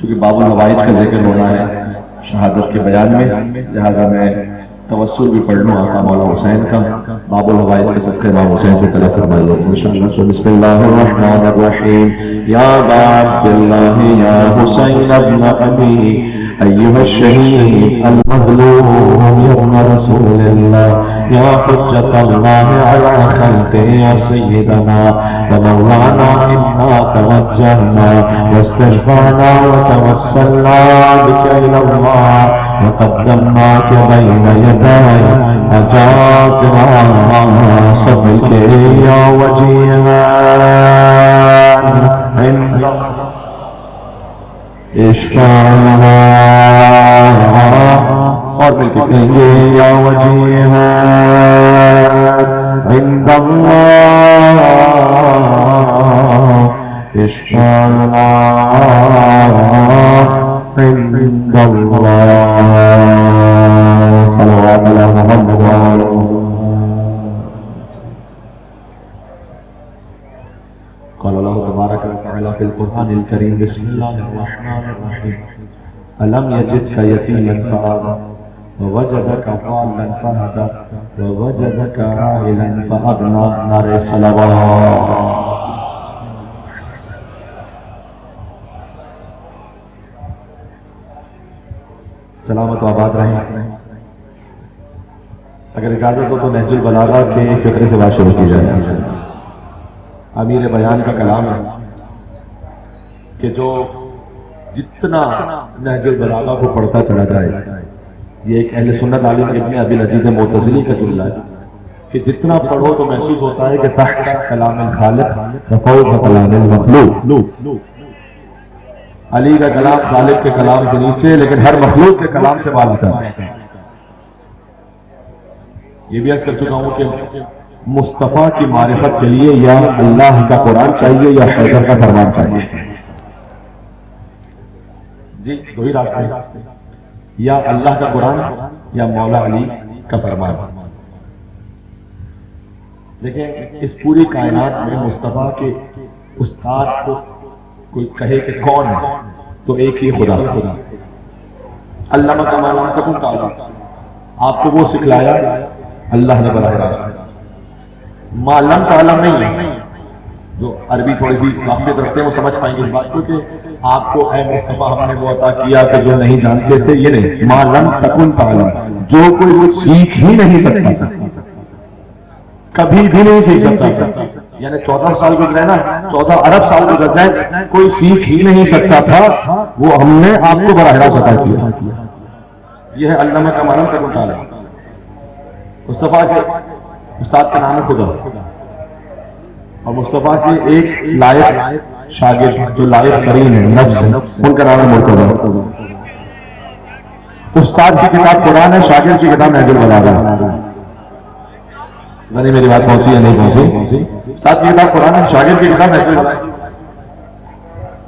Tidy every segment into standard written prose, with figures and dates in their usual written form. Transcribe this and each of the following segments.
चूँकि बाबुल हवाइज का जिक्र होना है शहादत के बयान में, लिहाजा मैं तवस्सुल भी पढ़ लूँ आका मौला हुसैन का बाबुल हवाइज के सदक़े इमाम हुसैन से कला फरमाइए इंशाअल्लाह। बिस्मिल्लाहिर्रहमानिर्रहीम। या अब्दुल्लाह या हुसैन इब्न अबी अय्युहा शहीद अल-मज़लूम या इब्न रसूलिल्लाह या हुज्जतल्लाह अला खल्क़िही या सय्यदना व मौलाना इन्ना तवज्जहना वस्तशफ़अना व तवस्सलना बिका इलल्लाह व क़द्दमनाक बैन यदाय हजातना सबके या वजीहान इश्क़ाना और मिलके कहेंगे या वजीहान इंदल्लाह इश्क़ाना इंदल्लाह। सल्लल्लाहु अलैहि मुहम्मद। क़ाल अल्लाहु तबारक व तआला फ़िल क़ुरआनिल करीम। बिस्मिल्लाहिर्रहमानिर्रहीम। अलम यजिदका यतीमन फआवा ववजदका ज़ाल्लन फहदा ववजदका आइलन फअगना। नारे सलावत। सलामत आबाद रहे। अगर इजाजत हो तो नहजुल बलागा के फिक्रे से बात शुरू की जाए। अमीर बयान का कलाम है कि जो जितना नहजुल बलागा को पढ़ता चला जाए, ये एक अहले सुन्नत आलिम इब्न अबी लजीज मुतज़िली का जुमला है कि जितना पढ़ो तो महसूस होता है कि तहत कलामिल खालिक व फौक़ कलामिल मखलूक। अली का कलाम खालिक के कलाम से नीचे, लेकिन हर मखलूक के कलाम से बाला है। ये भी अर्ज कर चुका हूं कि मुस्तफा की मारिफत के लिए या अल्लाह का कुरान चाहिए या हैदर का फरमान चाहिए। जी दो ही रास्ते, या अल्लाह का कुरान या मौला अली का फरमान। लेकिन इस पूरी कायनात में मुस्तफा के उस्ताद को कोई कहे कि कौन है, तो एक ही खुदा। अल्लामा कमाल आपको वो सिखलाया अल्लाह ने बराह रास्त। मालम तालम नहीं है, जो अरबी थोड़ी सी काफियत रखते हैं वो समझ पाएंगे इस बात को कि आपको ऐ मुस्तफा हमने वो अता किया कि जो नहीं जानते थे। ये नहीं, मालम तकुन तालम, जो कोई वो सीख ही नहीं सकता, कभी भी नहीं सीख सकता। यानी 14 साल गुजरे ना, 14 अरब साल गुजर जाए, कोई सीख ही नहीं सकता था, वो हमने आपको बराह रास्त अता किया। यह है अल्लामा का मालम तकुन तालम। मुस्तफा के उस्ताद का नाम है खुदा, और मुस्तफा के एक लायक शागिर्द जो लायक तरीन है नफ्स, उनका नाम है मुर्तज़ा। उस्ताद की किताब कुरान है, शागिर्द की किताब नहजुल बलागा। नहीं मेरी बात पहुंची या नहीं पहुंची? उस्ताद की किताब कुरान है, शागिर्द की किताब नहजुल बलागा।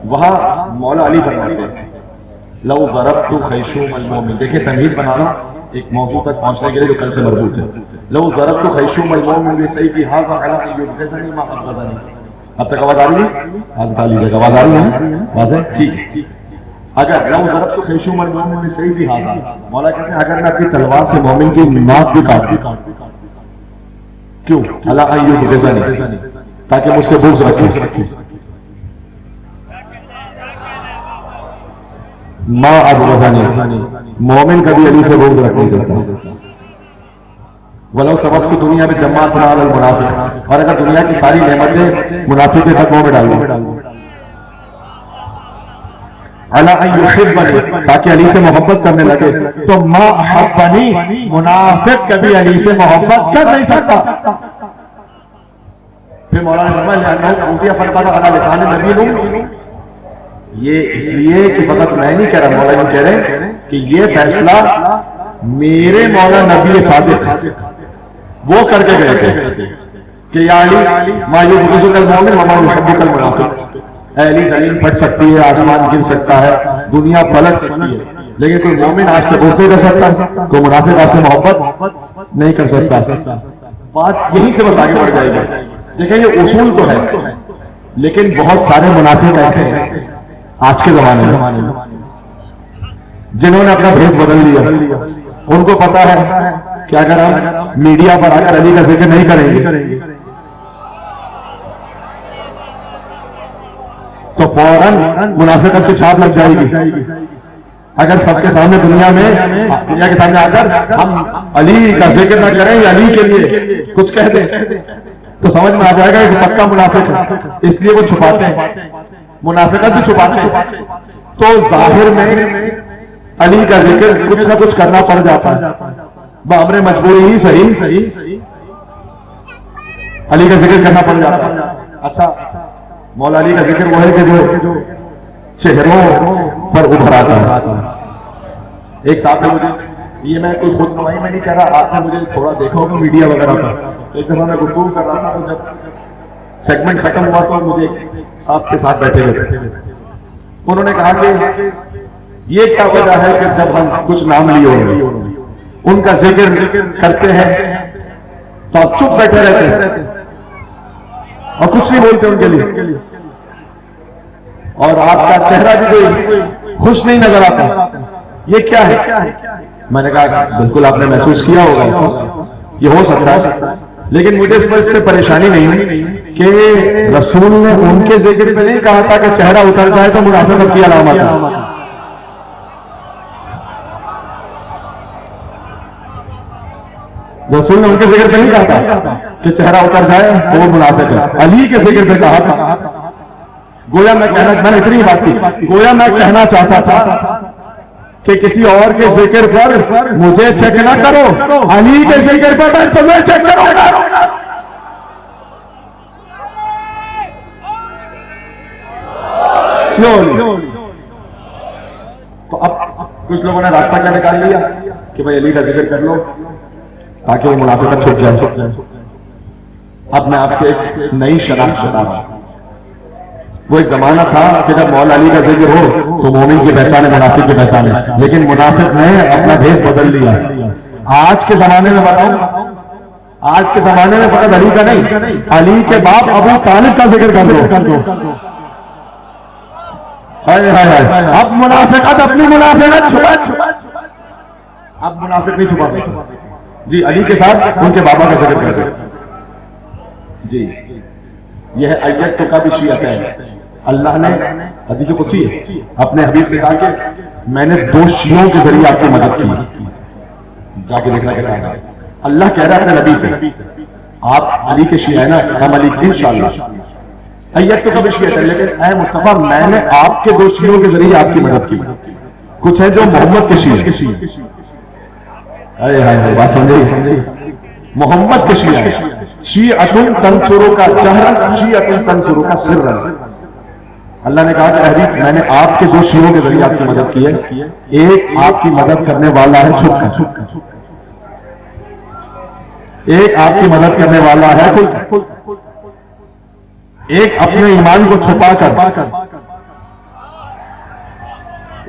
वहां मौला अली फरमाते हैं लौ ज़रबतु खैशूमल मोमिन। देखिए तमहीद बना रहा हूं एक मौजू तक पहुंचने के लिए जो कल से मरबूत है। लौ ज़रबतु खैशूमल मोमिन बिसैफी हाज़ा अला अन युग़ज़नी मा अग़ज़नी। अब तक आवाज आ रही है? आवाज आ रही है ना? वाज़ेह? ठीक है। अगर लौ ज़रबतु खैशूमल मोमिन बिसैफी हाज़ा, मौला कहते हैं अगर मैं अपनी तलवार से मोमिन की नाक भी काट दूं, क्यों? अला अन युग़ज़नी, ताकि मुझसे बुग़्ज़ रखे। माँ अग़ज़नी, मोमिन कभी अली से बुग़्ज़ रख नहीं सकता। वलो सबब की दुनिया में जमात बना मुनाफिक, और अगर दुनिया की सारी नेमतें मुनाफिक के खत्मों में डाल दो, अला अन युहिब्बनी, ताकि अली से मोहब्बत करने लगे, तो मा अहब्बनी, मुनाफिक कभी अली से मोहब्बत कर नहीं सकता। फिर मौलाना फरमाया ये इसलिए कि फकत मैं नहीं कह रहा, मौला यूं कह रहे कि ये फैसला मेरे मौला नबी सादिक वो करके गए थे कि या अली मा युग़ज़ुकल मोमिन व मा युहिब्बुकल मुनाफिक। अली ज़मीन फट सकती है, आसमान गिर सकता है, दुनिया पलट सकती है, लेकिन कोई मोमिन आपसे बुग़्ज़ नहीं कर सकता, कोई मुनाफिक आपसे मोहब्बत नहीं कर सकता। बात यहीं से बस आगे बढ़ जाएगी। देखिए ये उसूल तो है, लेकिन बहुत सारे मुनाफिक ऐसे हैं आज के जमाने में जिन्होंने अपना भेष बदल लिया। उनको पता है कि अगर हम मीडिया पर आकर अली का जिक्र नहीं करेंगे तो फौरन मुनाफिकत की छाप लग जाएगी। अगर सबके सामने दुनिया के सामने आकर हम अली का जिक्र न करें या अली के लिए कुछ कह दें तो समझ में आ जाएगा कि पक्का मुनाफिक है। इसलिए वो छुपाते हैं, मुनाफिकत भी छुपाते हैं। तो जाहिर में अली का जिक्र कुछ ना कुछ करना पड़ जाता है, बामरे मजबूरी ही सही अली का जिक्र करना पड़ जाता है। अच्छा, मौला अली का जिक्र वो है कि जो चेहरों पर उभर आता है। एक साहब ने मुझे, ये मैं कोई खुद नुमाई में नहीं कह रहा, आपने मुझे थोड़ा देखा होगा मीडिया वगैरह पर, एक दफा मैं गुफ्तगू कर रहा था, तो जब सेगमेंट खत्म हुआ तो मुझे साहब के साथ बैठे हुए थे, उन्होंने कहा कि ये क्या वजह है कि जब हम कुछ नाम लिए होंगे उनका जिक्र करते हैं तो आप चुप बैठे रहते हैं और कुछ नहीं बोलते उनके लिए, और आपका चेहरा भी कोई खुश नहीं नजर आता, ये क्या है? मैंने कहा बिल्कुल आपने महसूस किया होगा ऐसा, ये हो सकता है, लेकिन मुझे इस पर इससे परेशानी नहीं है कि रसूल ने उनके जिक्र पे नहीं कहा था कि चेहरा उतर जाए तो मुनाफिकत की अलामत है। रसूल ने उनके जिक्र पे नहीं कहा था कि चेहरा उतर जाए तो वो मुनाफिक है, अली के जिक्र पे कहा था। गोया मैंने इतनी बात की, गोया मैं कहना चाहता था कि किसी और के जिक्र पर मुझे चेक ना करो, अली के जिक्र पर मैं तुम्हें चेक करूंगा। तो अब कुछ लोगों ने रास्ता क्या निकाल लिया कि भाई अली का जिक्र कर लो ताकि वो मुनाफिकत छुप जाए। अब मैं आपसे एक नई शनाख्त बता रहा हूं। वो एक जमाना था कि जब मौला अली का जिक्र हो तो मोमिन की पहचान है, मुनाफिक की पहचान है, लेकिन मुनाफिक ने अपना भेष बदल लिया। आज के जमाने में बताओ, आज के जमाने में फकत अली का नहीं, अली के बाप अबू तालिब का जिक्र कर दो। अब मुनाफिकत अपनी मुनाफिकत छुपा, अब मुनाफिक नहीं छुपा सकते जी, अली के साथ उनके बाबा का जिक्र कर सकते जी। यह अय्यत का भी शियत है। अल्लाह ने हदीस कुदसी है अपने हबीब से कहा कि मैंने 2 शियों के जरिए आपकी मदद की, जाके देखना क्या है। अल्लाह कह रहा है अपने नबी से, आप अली के शिया है ना, हम अली इंशाअल्लाह। अय्यत का भी शियत है, लेकिन ऐ मुस्तफा मैंने आपके 2 शियों के जरिए आपकी मदद की। कुछ है जो मोहम्मद के शिया, बात समझे, मोहम्मद के शिया है। शिअतुन तंसुरु का जहरन, शिअतुन तंसुरु का सिर्रन। अल्लाह ने कहा कि हबीब मैंने आपके 2 शियों के जरिए आपकी मदद की है, एक आपकी मदद करने वाला है छुपकर, एक आपकी मदद करने वाला है खुल, एक अपने ईमान को छुपाकर,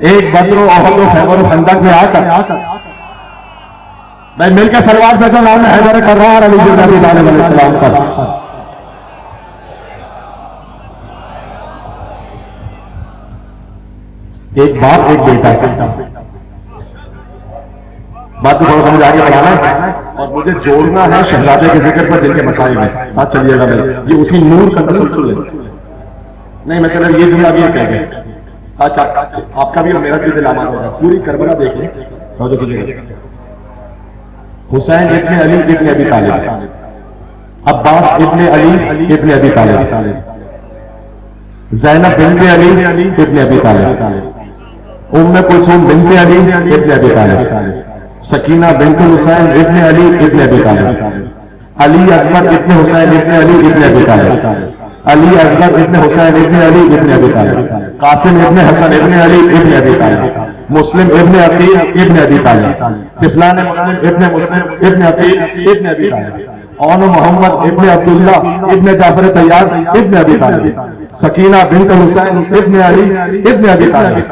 एक बद्र ओहद और खैबर और खंदक में आकर। मैं मिलकर सलवार से नाम हैदर कर्रार अली अलैहिस्सलाम का। एक बाप एक बेटा, बात को थोड़ा समझ आगे बढ़ाना है और मुझे जोड़ना है शहजादे के जिक्र पर जिनके मसाइल में, साथ चलिएगा मेरे, ये उसी नूर का तसल्सल है। नहीं मैं चलो ये जुमला भी कह गए, आपका भी और मेरा भी दिल आमान होगा। पूरी करबला देख लें, समझो कीजिएगा। हुसैन इब्ने अली इब्ने अबी तालिब, अब्बास इब्ने अली इब्ने अबी तालिब, ज़ैनब बिन्ते अली इब्ने अबी तालिब, उम्मे कुलसूम बिन्ते अली इब्ने अबी तालिब, सकीना बिन्ते हुसैन इब्ने अली इब्ने अबी तालिब, अली अकबर इब्ने हुसैन इब्ने अली इब्ने अबी तालिब, अली असगर इब्ने हुसैन इब्ने अली इब्ने अबी तालिब, कासिम इब्ने हसन इब्ने अली इब्ने अबी तालिब, मुस्लिम इब्ने अकील इब्ने अबी तालिब, तिफलान मुस्लिम इब्ने अकील इब्ने अबी तालिब, और मोहम्मद इब्ने अब्दुल्ला इब्ने जाफर तैयार इब्ने अबी तालिब, सकीना बिन्त हुसैन इब्ने अली इब्ने अबी तालिब।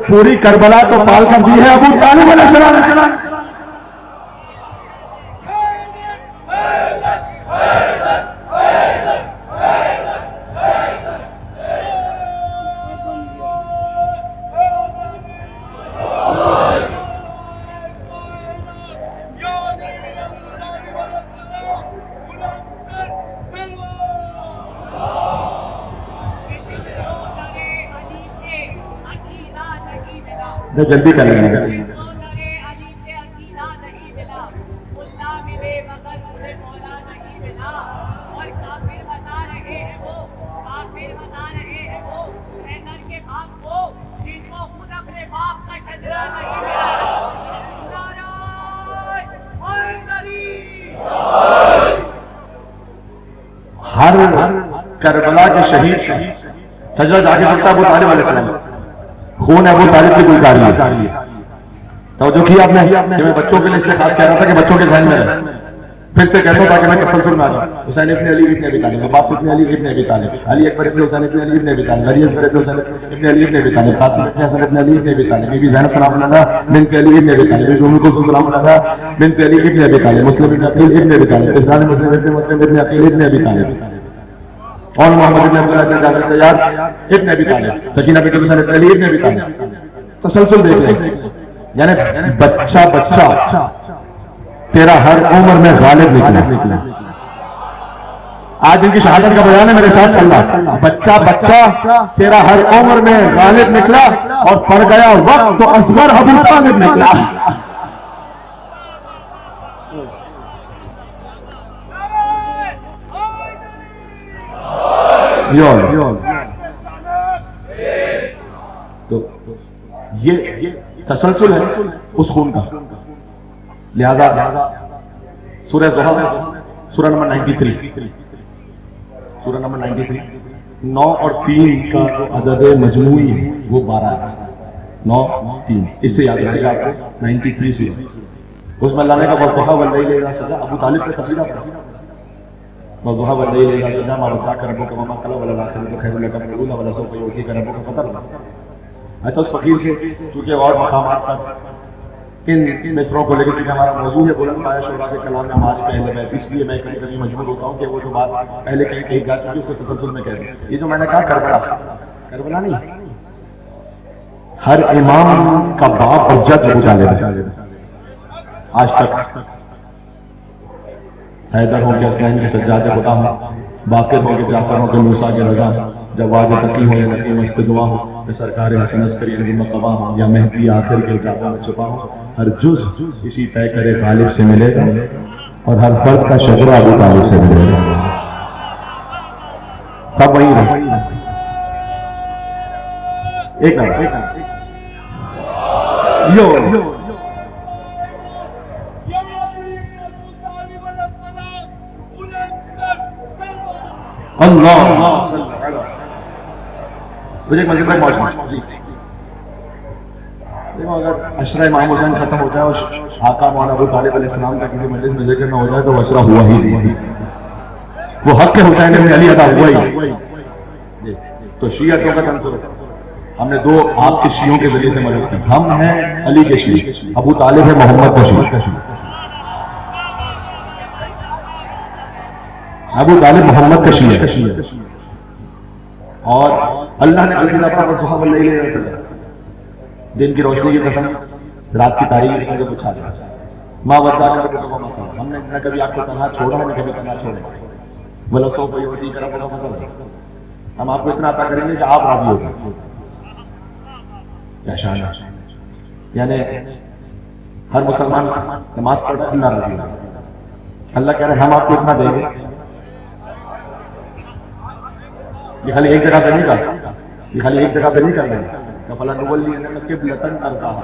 पूरी करबला तो पाल कर दी है अबू तालिब अलैहिस्सलाम। जल्दी कर लेंगे। हर करबला के शहीद सजदा जाके पड़ता अबू तालिब अलैहिस्सलाम, खून अबू तालिब की गुलकारी है। तो जो किया आपने कि मैं बच्चों के लिए इसलिए खास कह रहा था कि बच्चों के ज़हन में रहे, फिर से कहता था कि मैं तसल्सल में आ जाऊं। हुसैन इब्ने अली इब्ने अबी तालिब, अब्बास इब्ने अली इब्ने अबी तालिब, अली अकबर इब्ने हुसैन इब्ने अली इब्ने अबी तालिब, अली असगर इब्ने हुसैन इब्ने अली इब्ने अबी तालिब, कासिम इब्ने हसन इब्ने अली इब्ने अबी तालिब, बीबी ज़ैनब सलामुल्लाह बिन्त अली इब्ने अबी तालिब, बीबी उम्मे कुलसूम सलामुल्लाह बिन्त अली इब्ने अबी तालिब, मुस्लिम इब्ने अकील इब्ने अबी तालिब, इब्राहिम मुस्लिम इब्ने अकील इब्ने अबी तालिब। और मोहम्मद इब्न अब्दुल्लाह इब्न जाफर तैयार इब्न अबी तालिब सकीना बिन हुसैन अली इब्न अबी तालिब, तसलसल देख लें, यानी बच्चा बच्चा तेरा हर उम्र में गालिब निकला। आज इनकी शहादत का बयान है, मेरे साथ चल रहा, बच्चा बच्चा तेरा हर उम्र में गालिब निकला और पड़ गया वक्त तो असगर अबू तालिब निकला। तो ये तसलसल है उस खून का। लिहाजा सूरह ज़ुहर सूरह नंबर 93, सूरह नंबर 93 9 और 3 का जो अदद मजमूई है वो 12 है। 9 3 इससे याद रहेगा आपको 93 सूरह। उसमें अल्लाह ने कहा वज़ुहा वल्लैलि इज़ा सजा, अबू तालिब का कसीदा पढ़ा, वज़ुहा वल्लैलि इज़ा सजा मा वद्दअका रब्बुका वमा क़ला वलल आखिरतु खैरुल लका मिनल ऊला वलसौफ़ युअतीका रब्बुका फ़तर्दा। अच्छा, उस फकीर से क्योंकि और मकामात पर इन मिसरों को लेकर, क्योंकि हमारा मौजूद है बुलंद पाया शोरा के कलाम में हमारी पहले बैत, इसलिए मैं कभी कभी मजबूर होता हूँ कि वो जो बात पहले कहीं कहीं जा चुकी उसको तसलसल में कह दूं। ये जो मैंने कहा करबला नहीं, हर इमाम का बाप और जद अबू तालिब आज तक। हैदर हो के हसनैन के सज्जाद खुदा हो, बाकिर हो के जाफर हो के मूसा के रजा, जवाद तकी हो या नकी मस्त दुआ हो, सरकार हसन अस्करी नज़ीम हो या मेहदी आखिर के जाबों में छुपा हो, हर जुज़ इसी तय करे गालिब से मिलेगा और हर फर्द का शजरा अबू तालिब से मिलेगा। सब वही रहे। एक यो अल्लाह, मुझे एक मस्जिद में पहुंचना जी। देखो, अगर अशरा इमाम हुसैन खत्म हो जाए और आका मौलाना अबू तालिब अलैहिस्सलाम का किसी मजलिस में जिक्र न हो जाए तो अशरा हुआ ही नहीं, वो हक हुसैन इब्न अली अदा हुआ ही। तो शियतों का तंसुर हमने दो आपके शियों के जरिए से मदद की। हम हैं अली के शी, अबू तालिब है मोहम्मद का शी। अबू तालिब मोहम्मद का शी है और अल्लाह ने कसीदा पढ़ा वज़ुहा वल्लैलि इज़ा सजा, दिन की रोशनी की कसम, रात की तारीकी की कसम पूछा गया। माँ वद्दअका रब्बुका वमा क़ला, हमने न कभी आपको तन्हा छोड़ा है न कभी तन्हा छोड़ेगा। वलसौफ़ युअतीका रब्बुका फ़तर्दा, हम आपको इतना अता करेंगे कि आप राजी हो जाए। क्या शान है, यानी हर मुसलमान नमाज पढ़कर अल्लाह राजी हो। अल्लाह कह रहे हम आपको इतना देंगे। ये खाली एक जगह पे नहीं कर, ये खाली एक जगह पे नहीं कर देंगे।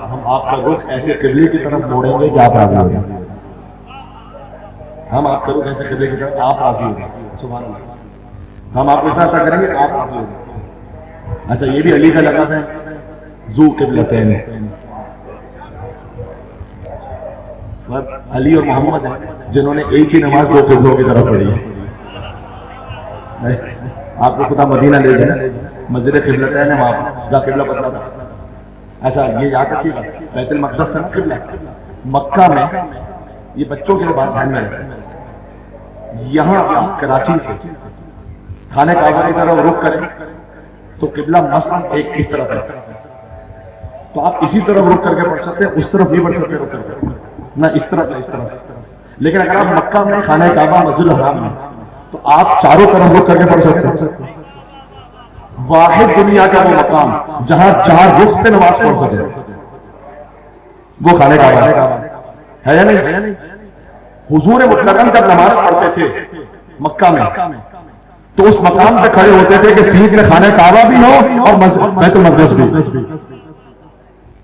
हम आपका रुख ऐसे किबले की तरफ मोड़ेंगे कि आप राजी हो जाए। हम आपका रुख ऐसे किबले की तरफ आप राजी हो जाए। सुभान अल्लाह, हम आपको इतना अता करेंगे आप राजी हो जाए। अच्छा, ये भी अली का लक़ब है, ज़ू क़िबलतैन। अली और मोहम्मद है जिन्होंने एक ही नमाज दो किबलों की तरफ पढ़ी है। आपको खुदा मदीना ले जाए, मस्जिद क़िबलतैन है, वहां का किबला बदला था। अच्छा, ये याद रखिएगा, बैतुल मक़दस से किबला मक्का में, ये बच्चों के पास ध्यान में है, यहां कराची से खाने काबा की तरफ रुख करें तो किबला मसलन एक इस तरफ है, तो आप इसी तरफ रुख करके पढ़ सकते हैं, उस तरफ नहीं पढ़ सकते रुख करके, ना इस तरफ ना इस तरफ। लेकिन अगर आप मक्का में खाने काबा मस्जिद हराम में, तो आप चारों तरफ रुख करके पढ़ सकते हैं। वाहिद दुनिया का वो मकाम जहां चार रुख पे नमाज पढ़ सके वो खाने काबा है या नहीं? हुजूर मुतलकन जब नमाज पढ़ते थे मक्का में, तो उस मकाम पे खड़े होते थे कि सीध में खाने काबा भी हो और बैतुल मक़दस भी।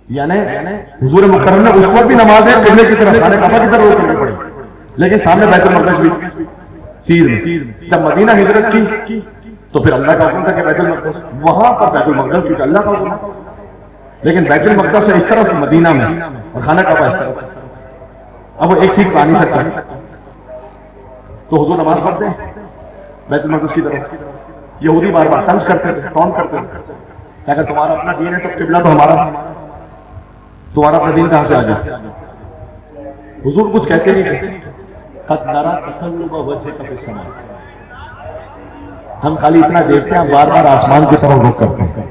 यानी हुजूर मुकर्रम ने उस वक्त भी नमाज है किबले की तरफ, खाने काबा की तरफ करनी पड़ी, लेकिन सामने बैतुल मक़दस भी सीध में। जब मदीना हिजरत की तो फिर अल्लाह का हुक्म था कि बैतुल मक़दस, वहां पर बैतुल मक़दस भी अल्लाह का हुक्म, लेकिन बैतुल मक़दस से इस तरफ मदीना में और खाना काबा इस तरफ। अब वो एक सीट पा नहीं सकता, तो हुजूर नमाज पढ़ते हैं बैतुल मक़दस की तरफ। यहूदी बार बार तंज करते थे, कौन करते थे, अगर तुम्हारा अपना दीन है तो किबला तो हमारा, तुम्हारा अपना दीन कहां से आ जाए? हुजूर कुछ कहते नहीं थे। कद नरा तक़ल्लुब वजहिका फ़िस समा, हम खाली इतना देखते हैं, बार बार आसमान की तरफ रुख करते हैं।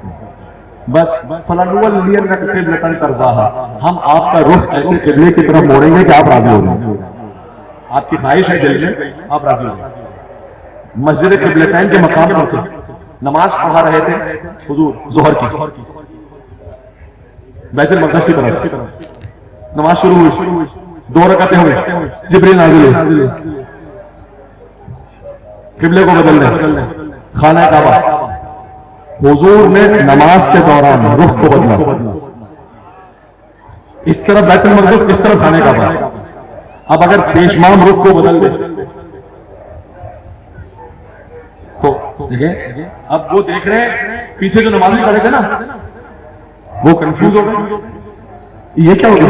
बस हम आपका रुख ऐसे किबले की तरफ मोड़ेंगे कि आप राजी हो जाएंगे। आपकी ख्वाहिश है दिल में, आप राजी हो जाएंगे। मस्जिद किबलतैन के मकाम पर थे, नमाज पढ़ा रहे थे हुजूर जोहर की, बैतुल मक़दस की तरफ नमाज शुरू हुई, 2 रकातें हुई, जिब्रील नाज़िल हुए, किबले को बदल रहे, खाना काबा। हुजूर ने नमाज के दौरान रुख को बदला, इस तरफ बैतुल मक़दस, इस तरफ खाने काबा। अब अगर पेशमाम रुख को बदल दे तो देखिए, अब वो देख रहे हैं पीछे जो नमाज़ी खड़े थे ना, वो कंफ्यूज हो गए, ये क्या हो गया,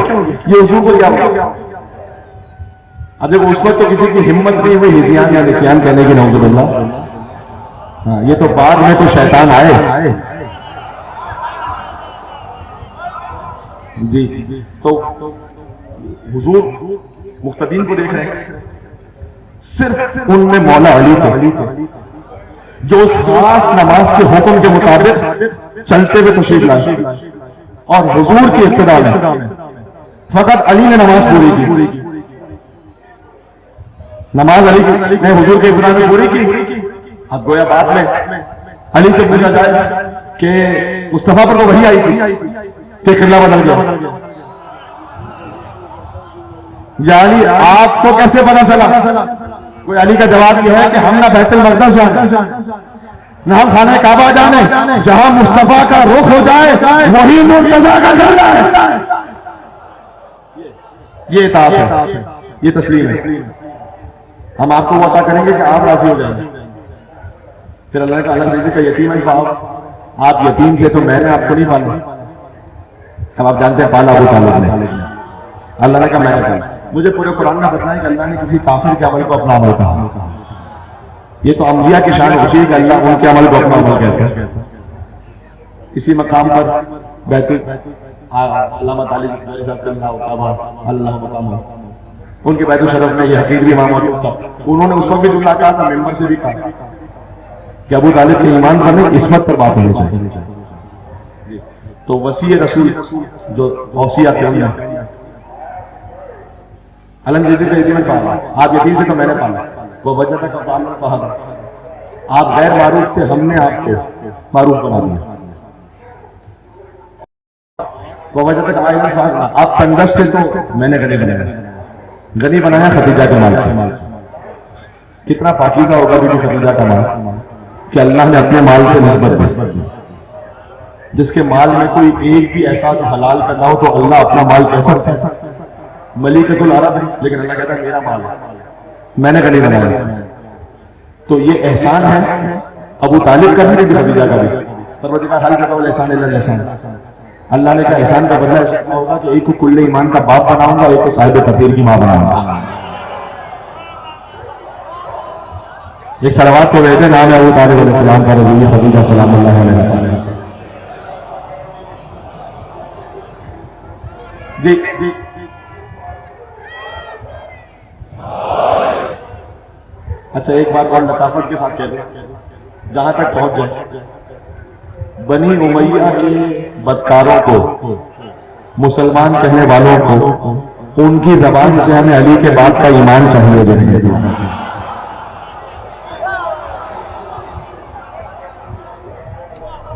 ये हुजूर को क्या हो गया। अब देखो उस वक्त तो किसी की हिम्मत नहीं हुई हिज़ियान या निस्यान कहने की, नऊज़ुबिल्लाह। हाँ, ये तो बाद में तो शैतान आए जी। तो हुजूर मुक्तदीन को देख रहे हैं, सिर्फ उनमें मौला अली थे जो उस खास नमाज के हुक्म के मुताबिक चलते हुए तशरीफ लाए, और हुजूर की इब्तिदा में फकत अली ने नमाज पूरी की। नमाज अली ने हुजूर के इब्तिदा में पूरी की। अब गोया बाद में अली से पूछा जाए कि मुस्तफा पर तो वही आई थी कि किबला बदल गया, या अली आपको कैसे पता चला। कोई अली का जवाब यह है कि हम ना बैतुल मक़दस जाने, ना हम खाने काबा जाने, जहां मुस्तफा का रुख हो जाए वही मुर्तजा का जाना है। ये इताअत है, ये तस्लीम है। हम आपको वो अता करेंगे कि आप राजी हो जाएंगे। फिर अल्लाह का अलग दीजिए का यतीम है, आप यतीम थे तो मैंने आपको नहीं पाला। अब आप जानते हैं पाला अबू तालिब ने, अल्लाह ने कहा मैंने पाला। मुझे पूरे कुरान में बताया कि अल्लाह ने किसी काफिर के अमल को अपना अमल कहा। ये तो अंबिया की शान होती है कि अल्लाह उनके अमल को अपना अमल कहता है। इसी मकाम पर बैतुल अल्लामा तालिब अल्लाह मकाम, उनके बैतुल शरफ में ये हकीर भी इमाम मौजूद था। उन्होंने उस वक्त भी जुमला कहा था, मेंबर से भी कहा कि अबू तालिब के ईमान पर नहीं, किस्मत पर बात होनी चाहिए। तो वसी रसूल जो वसीयत है, अलमजीदी का यतीम पाला, आप यतीम से तो मैंने पाला, वो वजह तक कहा आप गैर मारूफ थे, हमने आपको मारूफ बना दिया। वो वजह तक आप तंगस थे तो मैंने गनी बनाया, गनी बनाया खदीजा के माल से। कितना पाकीज़ा होगा बीबी खदीजा का माल कि अल्लाह ने अपने माल से निस्बत दी। जिसके माल में कोई एक भी ऐसा हलाल करना हो तो अल्लाह अपना माल कह सकता है, मलिकतुल अरब है, लेकिन अल्लाह कहता है मेरा माल है, मैंने गनी बनाया। तो ये एहसान है अबू तालिब का भी, बीबी खदीजा का भी। परवरदिगार हल जज़ाउल एहसान इल्ला एहसान। अल्लाह ने कहा एहसान का बदला ऐसा होगा कि एक को कुल्ले ईमान का बाप बनाऊंगा, एक को साहिब तफसीर की मां बनाऊंगा। एक सलावत को कहते हैं नाम है अबू तालिब अलैहिस्सलाम का, रज़ी खदीजा सलामुल्लाह अलैहा जी। अच्छा, एक बात और लताफत के साथ कह दें, जहां तक पहुंच जाए, बनी उमैया के बदकारों को, मुसलमान कहने वालों को, उनकी जबान से हमें अली के बाप का ईमान चाहिए। जरूर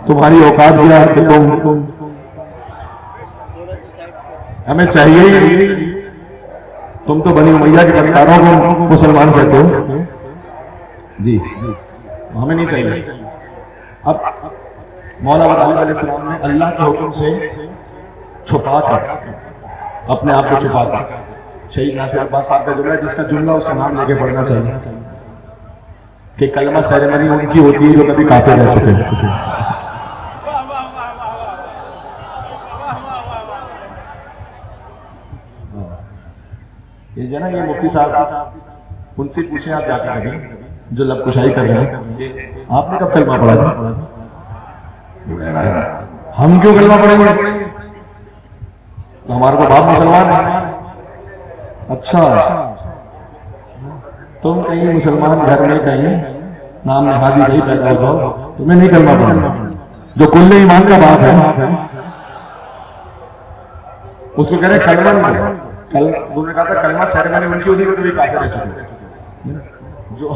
तुम्हारी औकात क्या है कि तुम हमें चाहिए ही नहीं, तुम तो बनी उमैया के बदकारों को मुसलमान कहते हो जी, हमें नहीं चाहिए। अब मौला अलैहिस्सलाम ने अल्लाह के हुक्म से छुपा कर, अपने आप को छुपा कर, शहीद नासिर अब्बास साहब का जुमला, जिसका जुमला उसका नाम लेके पढ़ना चाहिए कि कलमा सेरेमनी उनकी होती है जो कभी काफिर रह चुके हैं। ये जो ना, ये मुफ्ती साहब, उनसे पूछे आप जाकर कभी जो लबकुशाई कर रहे हैं, आपने कब कलमा पढ़ा था? हम क्यों कलमा पढ़ेंगे? तो हमारे को बाप मुसलमान है। अच्छा, तुम कहीं मुसलमान घर में कहीं नाम में हादी सही पैदा हो जाओ, तुम्हें नहीं कलमा पढ़ना। जो कुल्ले ईमान का बाप है उसको कह रहे कलमा नहीं पढ़ो। तुमने कहा था कलमा सेरेमनी उनकी होती है, तो भी काफिर है चुके। जो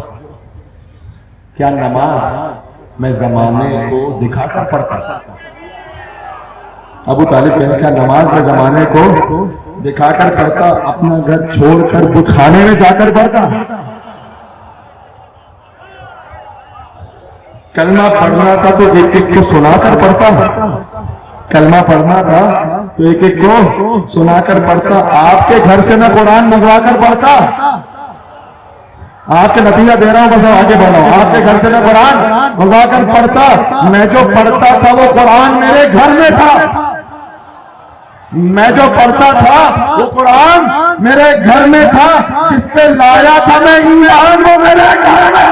क्या नमाज मैं जमाने को दिखाकर पढ़ता। अबू तालिब कहने क्या नमाज में जमाने को दिखाकर पढ़ता, अपना घर छोड़कर बुतखाने में जाकर पढ़ता। कलमा पढ़ना था तो एक एक को सुनाकर पढ़ता। कलमा पढ़ना था तो एक एक को सुनाकर पढ़ता। आपके घर से मैं कुरान मंगवा कर पढ़ता। आपके नतीजा दे रहा हूं, बस आगे बढ़ रहा हूं। आपके घर से मैं कुरान मंगवा कर पढ़ता। मैं जो पढ़ता था वो कुरान मेरे घर में था। मैं जो पढ़ता था वो कुरान मेरे घर में था। जिस पे लाया था मैं ईमान वो मेरे घर में।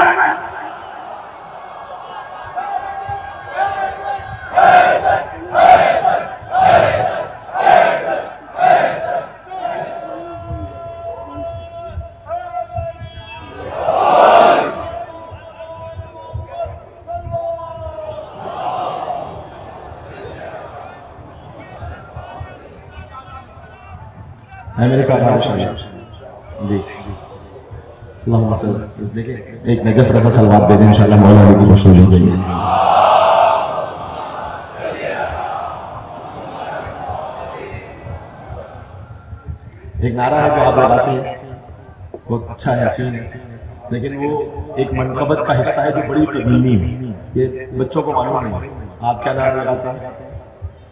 है मेरे साथ जी। देखिए एक नजफ रसा सलवात दे दें इंशाल्लाह मौला अली की खुशबू हो जाएगी। एक नारा है जो आप लगाते हैं, बहुत अच्छा है, हसीन है, लेकिन वो एक मनकबत का हिस्सा है जो बड़ी कदीमी है। ये बच्चों को मालूम नहीं। आप क्या नारा लगाते हैं?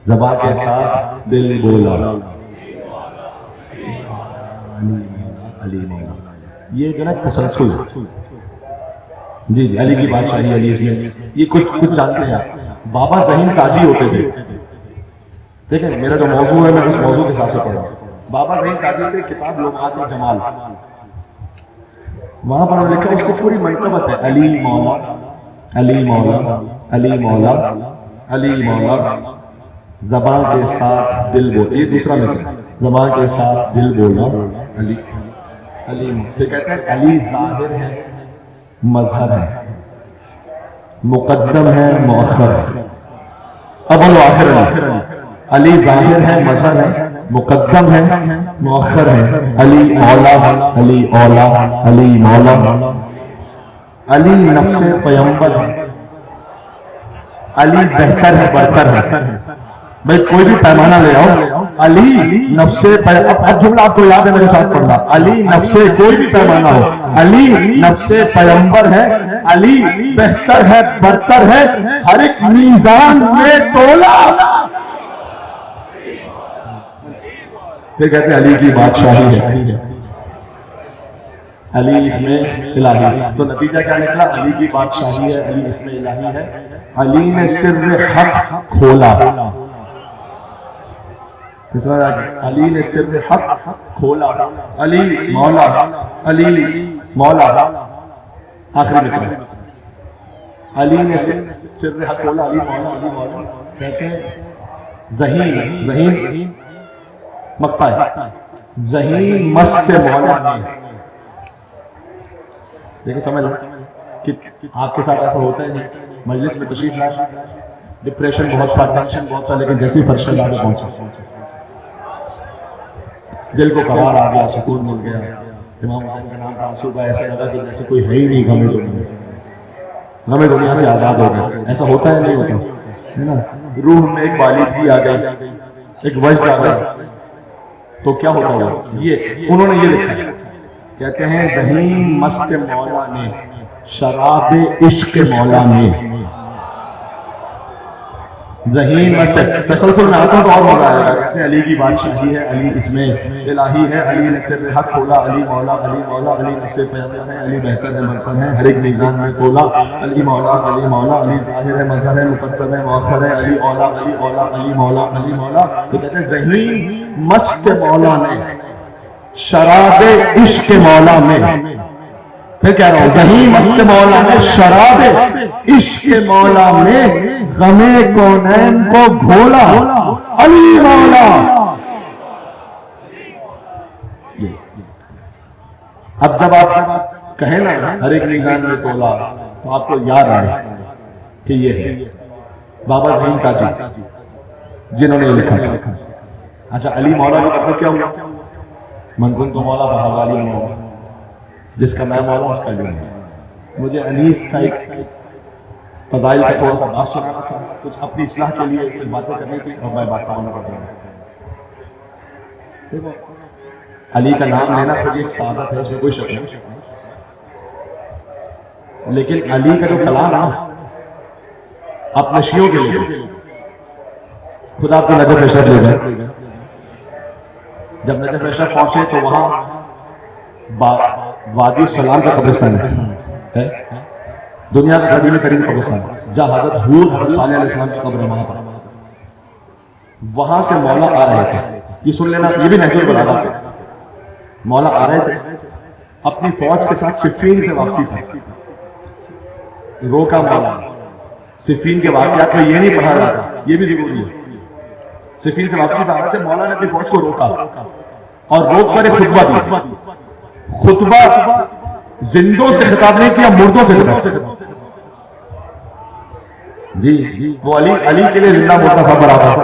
ज़बान के साथ दिल बोला अली मौला। ये जो ना तसलसल जी अली की बादशाही अली इसमें ये कुछ जानते हैं आप। बाबा ज़हीन ताजी होते थे। देखिए मेरा जो मौजू है मैं उस मौजू के हिसाब से पढ़ रहा हूँ। बाबा ज़हीन ताजी थे, किताब लुग़ात में जमाल, वहां पर लिखा उसको पूरी मनकबत है। अली मौला अली मौला अली मौला अली मौला। ज़बान के साथ दिल बोल, ये दूसरा मिसरा। ज़बान के साथ दिल बोला अली अली। फिर कहते हैं अली ज़ाहिर है मज़हर है, मुक़द्दम है मुअख्खर, अव्वल व आखिर अली ज़ाहिर है मज़हर है, मुक़द्दम है मुअख्खर है। अली औला अली औला अली मौला। अली नफ्से पैगंबर है, अली बेहतर है बरतर है। भाई कोई भी पैमाना ले आओ, अली नफ्से अब जुमला आपको याद है, मेरे साथ पढ़ना। अली नफ्से कोई भी पैमाना हो, अली नफ्से पैगंबर है, अली बेहतर है बरतर है, हर एक मीज़ान में तोला। फिर कहते हैं अली की बादशाही है, अली इसमें इलाही। तो नतीजा क्या निकला? अली की बादशाही है, अली इसमें इलाही है। अली ने सिर्र हक खोला। अली ने सिर्र हक खोला। अली मौला अली मौला। आखिरी मिसरा अली ने सिर्र हक खोला अली मौला अली मौला। कहते हैं ज़हीन ज़हीन मक्ता है, ज़हीन मस्त मौला ने। देखो समझ लो कि आपके साथ ऐसा होता है नहीं। मजलिस में तशरीफ लाए, डिप्रेशन बहुत था, टेंशन बहुत था, लेकिन जैसे ही फर्श ला के पहुंचा दिल को करार आ गया, सुकून मिल गया। इमाम हुसैन का नाम आंसू का ऐसा लगा कि जैसे कोई है ही नहीं गमे दुनिया से आजाद हो गए। ऐसा होता है नहीं होता है ना? रूह में एक बालिदगी आ गई, एक वजद आ गया, तो क्या होता है? ये उन्होंने ये लिखा, कहते हैं ज़हीन मस्त मौला ने शराब इश्क मौला ने। ज़हीन मस्त तसलसल में आता तो और मजा आएगा। कहते हैं अली की बादशाही है, अली इसमें इलाही है। अली ने सिर्फ हक खोला अली मौला अली मौला। अली नफ्से पैगंबर है, अली बेहतर है बरतर है, हर एक मीज़ान में तोला। अली मौला अली मौला। अली ज़ाहिर है मज़हर है, मुक़द्दम है मुअख्खर है। अली औला अली औला अली मौला अली मौला। तो कहते हैं ज़हीन मस्त मौला ने शराब इश्क मौला में। फिर कह रहा हूं ज़हीन मस्त मौला में शराब इश्क मौला में गमे कौनैन को घोला अली मौला। अब जब आप कहे ना हर एक मीज़ान में तोला, तो आपको याद आए कि ये है बाबा ज़हीन काजी जिन्होंने ये लिखा था। अच्छा, अली मौला का मतलब क्या हुआ? मन कुन तो मौला बहावाली मौला, जिसका मैं मौला उसका जो है। मुझे अनीस का एक फजाइल का थोड़ा सा बात सुनाना था, कुछ अपनी इस्लाह के लिए कुछ बातें करनी थी और मैं बात करना पड़ रहा। देखो, अली का नाम लेना खुद एक सादत है, इसमें कोई शक नहीं, लेकिन अली का जो कलाम है अपने शियों के लिए खुदा आपको नजर पेशर ले गए। जब नजर पेशर पहुंचे तो वहां वादी सलाम का कब्रिस्तान है, दुनिया का कदीम करीम कब्रिस्तान, जहां हजरत हूद हजरत सालेह अलैहिस्सलाम की कब्र है, वहां पर वहां से मौला आ रहे थे। ये सुन लेना, ये भी नेचुरल बलागा थे। मौला आ रहे थे अपनी फौज के साथ, सिफीन से वापसी थी, रोका मौला। सिफीन के वाकयात में ये नहीं पढ़ा रहा था, ये भी जरूरी है। सिफीन से वापसी पर आ रहे थे, मौला ने अपनी फौज को रोका और रोक कर एक खुतबा दी। खुतबा जिंदों से खिताब नहीं किया, मुर्दों से खिताब। जी, वो अली के लिए जिंदा मुर्दा सब बराबर।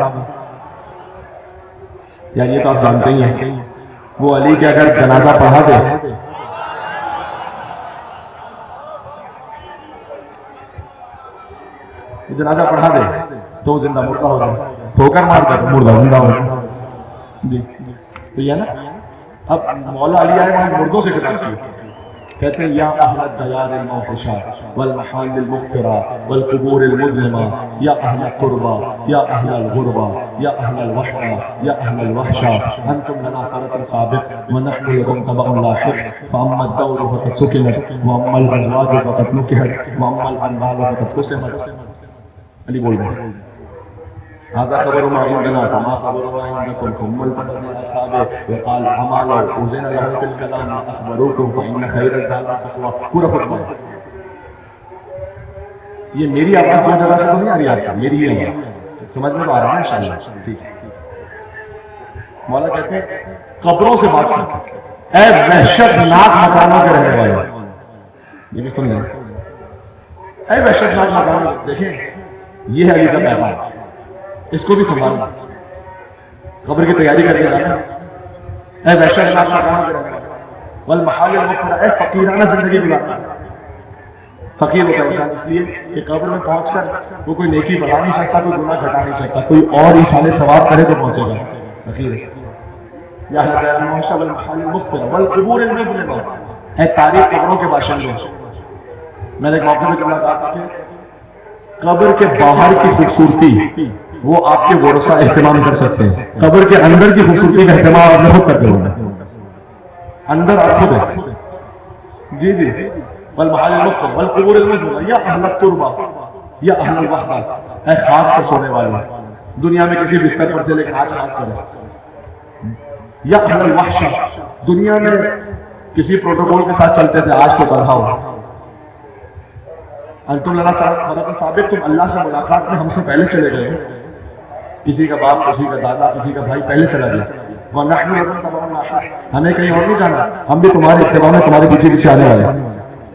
यार ये तो आप जानते ही हैं, वो अली के अगर जनाजा पढ़ा दे जनाजा पढ़ा दे तो वो जिंदा मुर्दा हो जाए, ठोकर मार कर मुर्दा जिंदा हो जाए। जी, तो ये ना, अब मौला अली आए वहां मुर्दों से खिताब किया। कहते हैं या अहलत दयार मौफशा वल महाल मुख्तरा वल कुबूर मुज़लिमा या अहल तुरबा या अहल गुरबा या अहल वहशा या अहल वहशा अंतुम लना फरतन साबिक व नहनु लकुम तबअन लाहिक फअम्मा दौर फक़द सुकिनत व अम्मल अज़वाज फक़द नुकिहत व अम्मल अनबाल फक़द कुसिमत। अली बोल रहे हैं, हाज़ा खबरु मा इंदना कमा खबरु मा इंदकुम सुम्मल तबदल असहाबे व क़ाल अमाला उज़िना लहु फिल कलाम अख़बरुकुम फ इन्न खैर ज़ाद तक़वा। पूरा खुतबा। ये मेरी आवाज दो जगह से तो नहीं आ रही आपको, मेरी ही आवाज समझ में तो आ रहा है इंशाअल्लाह। ठीक है, मौला कहते हैं कब्रों से बात की, ऐ वहशतनाक मकानों के रहने वाले, ये भी सुन लें, ऐ वहशतनाक मकानों। देखें, ये है अली का पैगाम, इसको भी संभालना, कब्र की तैयारी करके जाना। ऐ वहशतनाक मकानों के रहने वाले वल महाल मुख्तरा, ऐ फकीराना जिंदगी गुजारना। फकीर होता है इंसान इसलिए कि कब्र में पहुंचकर वो कोई नेकी बढ़ा नहीं सकता, कोई गुनाह घटा नहीं सकता, कोई और इशारे सवाब करे तो पहुंचेगा। फकीर या तारीख कब्रों के बाशिंदे। मैंने एक मौके में जमला कहा था कि कब्र के बाहर की खूबसूरती वो आपके वरसा एहतमाम कर सकते हैं, कब्र के अंदर की खूबसूरती का एहतमाम आपने खुद करके होना है। अंदर आप खुद है। जी जी, वल महाल मुख्तर वल कुबूर मुज़लिमा या अहल तुरबा या अहल वहदा, ऐ खाक पर सोने वाले, दुनिया में किसी बिस्तर पर थे लेकिन आज खाक पर है। या अहल वहशा, दुनिया में किसी प्रोटोकॉल के साथ चलते थे, आज तो तन्हा हो। अंतुम लना फरतन साबिक, तुम अल्लाह से मुलाकात में हमसे पहले चले गए। किसी का बाप, किसी का दादा, किसी का भाई पहले चला गया। वह नहनु लकुम तबअन लाहिक, हमें कहीं और नहीं जाना, हम भी तुम्हारे इत्तिबा में तुम्हारे पीछे पीछे आने वाले हैं।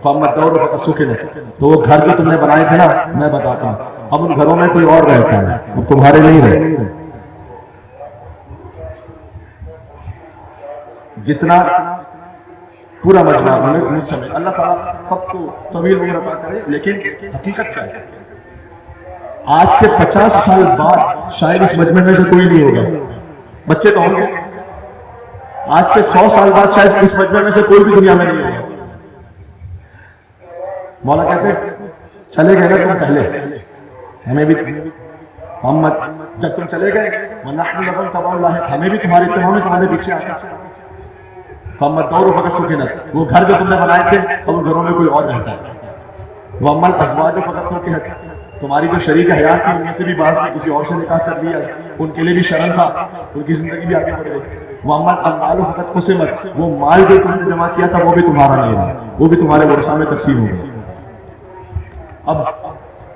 फअम्मा दौर फक़द सुकिनत, तो वो घर जो तुमने बनाए थे ना, मैं बताता हूँ, अब उन घरों में कोई और रहता है, अब तुम्हारे नहीं रहे। जितना पूरा मजमा मुझ समय, अल्लाह ताला सबको तवील उम्र अता करे, लेकिन हकीकत क्या है, आज से 50 साल बाद शायद इस मजमे में से कोई नहीं होगा, बच्चे तो होंगे। आज से 100 साल बाद शायद इस मजमे में से कोई भी दुनिया में नहीं होगा। मौला कहते चले गए ना तुम पहले, हमें भी मोहम्मद जब तुम चले गए, वनहनु लकुम तबअन लाहिक, हमें भी तुम्हारे इत्तिबा में तुम्हारे पीछे आना। फअम्मा दौर फक़द सुकिनत, वो घर जो तुमने बनाए थे अब उन घरों में कोई और रहता है। व अम्मल अज़वाज फक़द नुकिहत, तुम्हारी जो शरीक हयात थी उनमें से भी बाज़ ने किसी और से निकाह कर लिया, उनके लिए भी शर्म था, उनकी जिंदगी भी आगे बढ़ गई। व अम्मल अम्वाल फक़द क़ुसिमत, वो माल जो तुमने जमा किया था वो भी तुम्हारा नहीं रहा, वो भी तुम्हारे वरसा में तक़सीम हो गया। अब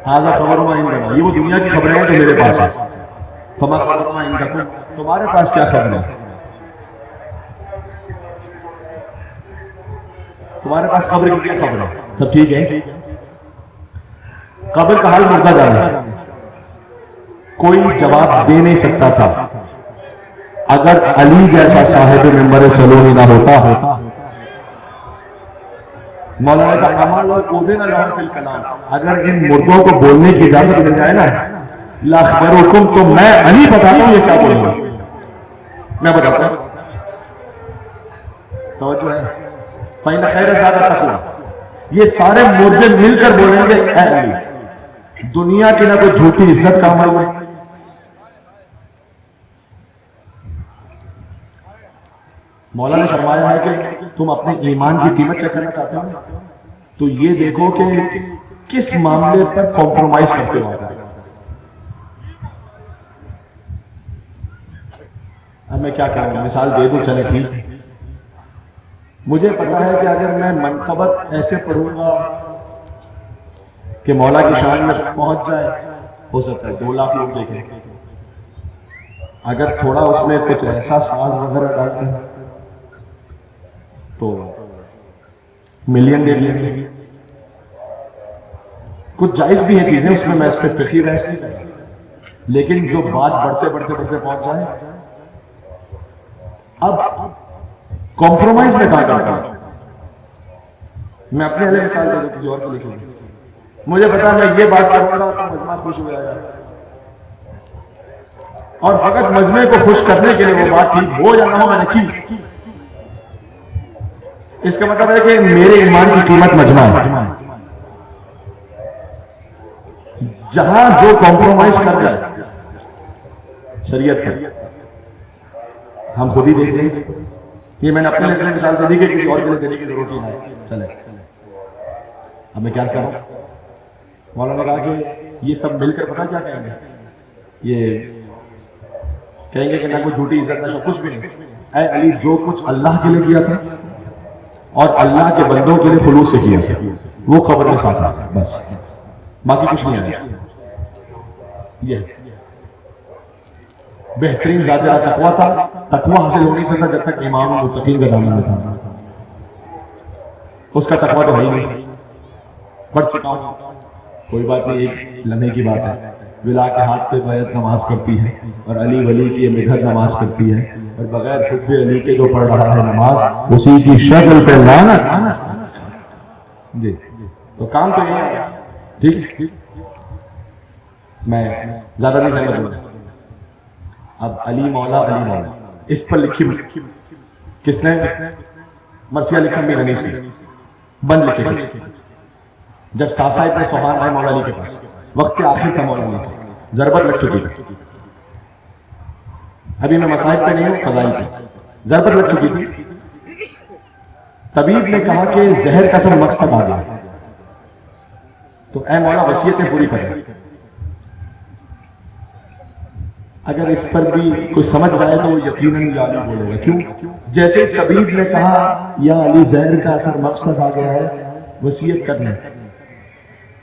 हाज़ा खबर मा इंदना, ये वो दुनिया की खबरें हैं जो मेरे पास है। फमा खबर मा इंदकुम, तुम्हारे पास क्या खबर है? तुम्हारे पास खबर की क्या खबर है? सब ठीक है? कब्र का हाल मुर्दा जाने, कोई जवाब दे नहीं सकता था। अगर अली जैसा साहिब मेंबर सलोनी ना होता, मौलाना का अमल और ओज़े ना लहम फिल कलाम, अगर इन मुर्दों को बोलने की इजाजत मिल जाए ना, लाखबरुकुम, तो मैं अली बताता हूं ये क्या बोलूंगा, मैं बताता हूं। तो है पहले खैर ज्यादा तकवा, ये सारे मुर्दे मिलकर बोलेंगे ऐ अली, दुनिया की ना कोई झूठी इज्जत का अमल है। मौला ने फरमाया है कि तुम अपने ईमान की कीमत चेक करना चाहते हो, तो ये देखो कि किस मामले पर कॉम्प्रोमाइज करते हो। अब मैं क्या कहूँ, मिसाल दे दूं, चले ठीक। मुझे पता है कि अगर मैं मनकबत ऐसे पढ़ूंगा कि मौला की शान में पहुंच जाए, हो सकता है 2 लाख लोग देखें। अगर थोड़ा उसमें कुछ ऐसा साज वगैरह डालते हैं तो मिलियन देख लेंगे। कुछ जायज भी है चीजें उसमें, मैं इस पर फकीर है, लेकिन जो बात बढ़ते बढ़ते बढ़ते पहुंच जाए, अब कॉम्प्रोमाइज में कहा जाता है। मैं अपने अलग मिसाल दे दूं, किसी और को लिखूंगा। मुझे पता है मैं ये बात करूंगा तो मजमा खुश हो जाएगा, और फकत मजमे को खुश करने के लिए वो बात ठीक हो या ना हो, मैंने की। इसका मतलब है कि मेरे ईमान की कीमत मजमा है। जहां जो कॉम्प्रोमाइज कर जाए शरीयत है, हम खुद ही देख लेंगे। ये मैंने अपने लिए मिसाल से दी कि किसी और के लिए देने की जरूरत ही नहीं। चले, अब मैं क्या करूं? मौलाना ने कहा कि ये सब मिलकर पता क्या कहेंगे, ये कहेंगे कि ना कोई झूठी इज्जत ना कुछ भी नहीं। ऐ अली, जो कुछ अल्लाह के लिए किया था और अल्लाह के बंदों के लिए खुलूस से किया, वो कब्र में साथ है, बस, बाकी कुछ नहीं आया। ये बेहतरीन ज़ाहिरा तकवा था। तकवा हासिल होने से था जब तक इमाम मुत्तकीन का दामन था, उसका तकवा तो है ही नहीं। पढ़ चुका हूं, कोई बात नहीं, एक लम्हे की बात है। विला के हाथ पे बैत नमाज करती है और अली वली की मिघर नमाज करती है, और बगैर खुद भी अली के जो पढ़ रहा है नमाज, उसी की शक्ल पे लानत जी। तो काम तो ये है, ठीक। मैं ज्यादा नहीं कहना चाहूंगा। अब अली मौला इस पर लिखी किसने? मर्सिया लिखा मीर अनीस ने, बंद लिखे। जब सासा इब्ने सुहान आए मौला अली के पास, वक्त के आखिर का मौला अली, जरबत लग चुकी थी। अभी मैं मसाइब पे नहीं हूं, फजाइल पे, जरबत लग चुकी थी। तबीब ने कहा कि जहर का सर मकसद आ गया, तो ऐ मौला वसीयतें पूरी करें। अगर इस पर भी कोई समझ जाए तो वो यकीनन या अली बोलेगा। क्यों? जैसे तबीब ने कहा या अली जहर का असर मकसद आ गया है, वसीयत करने,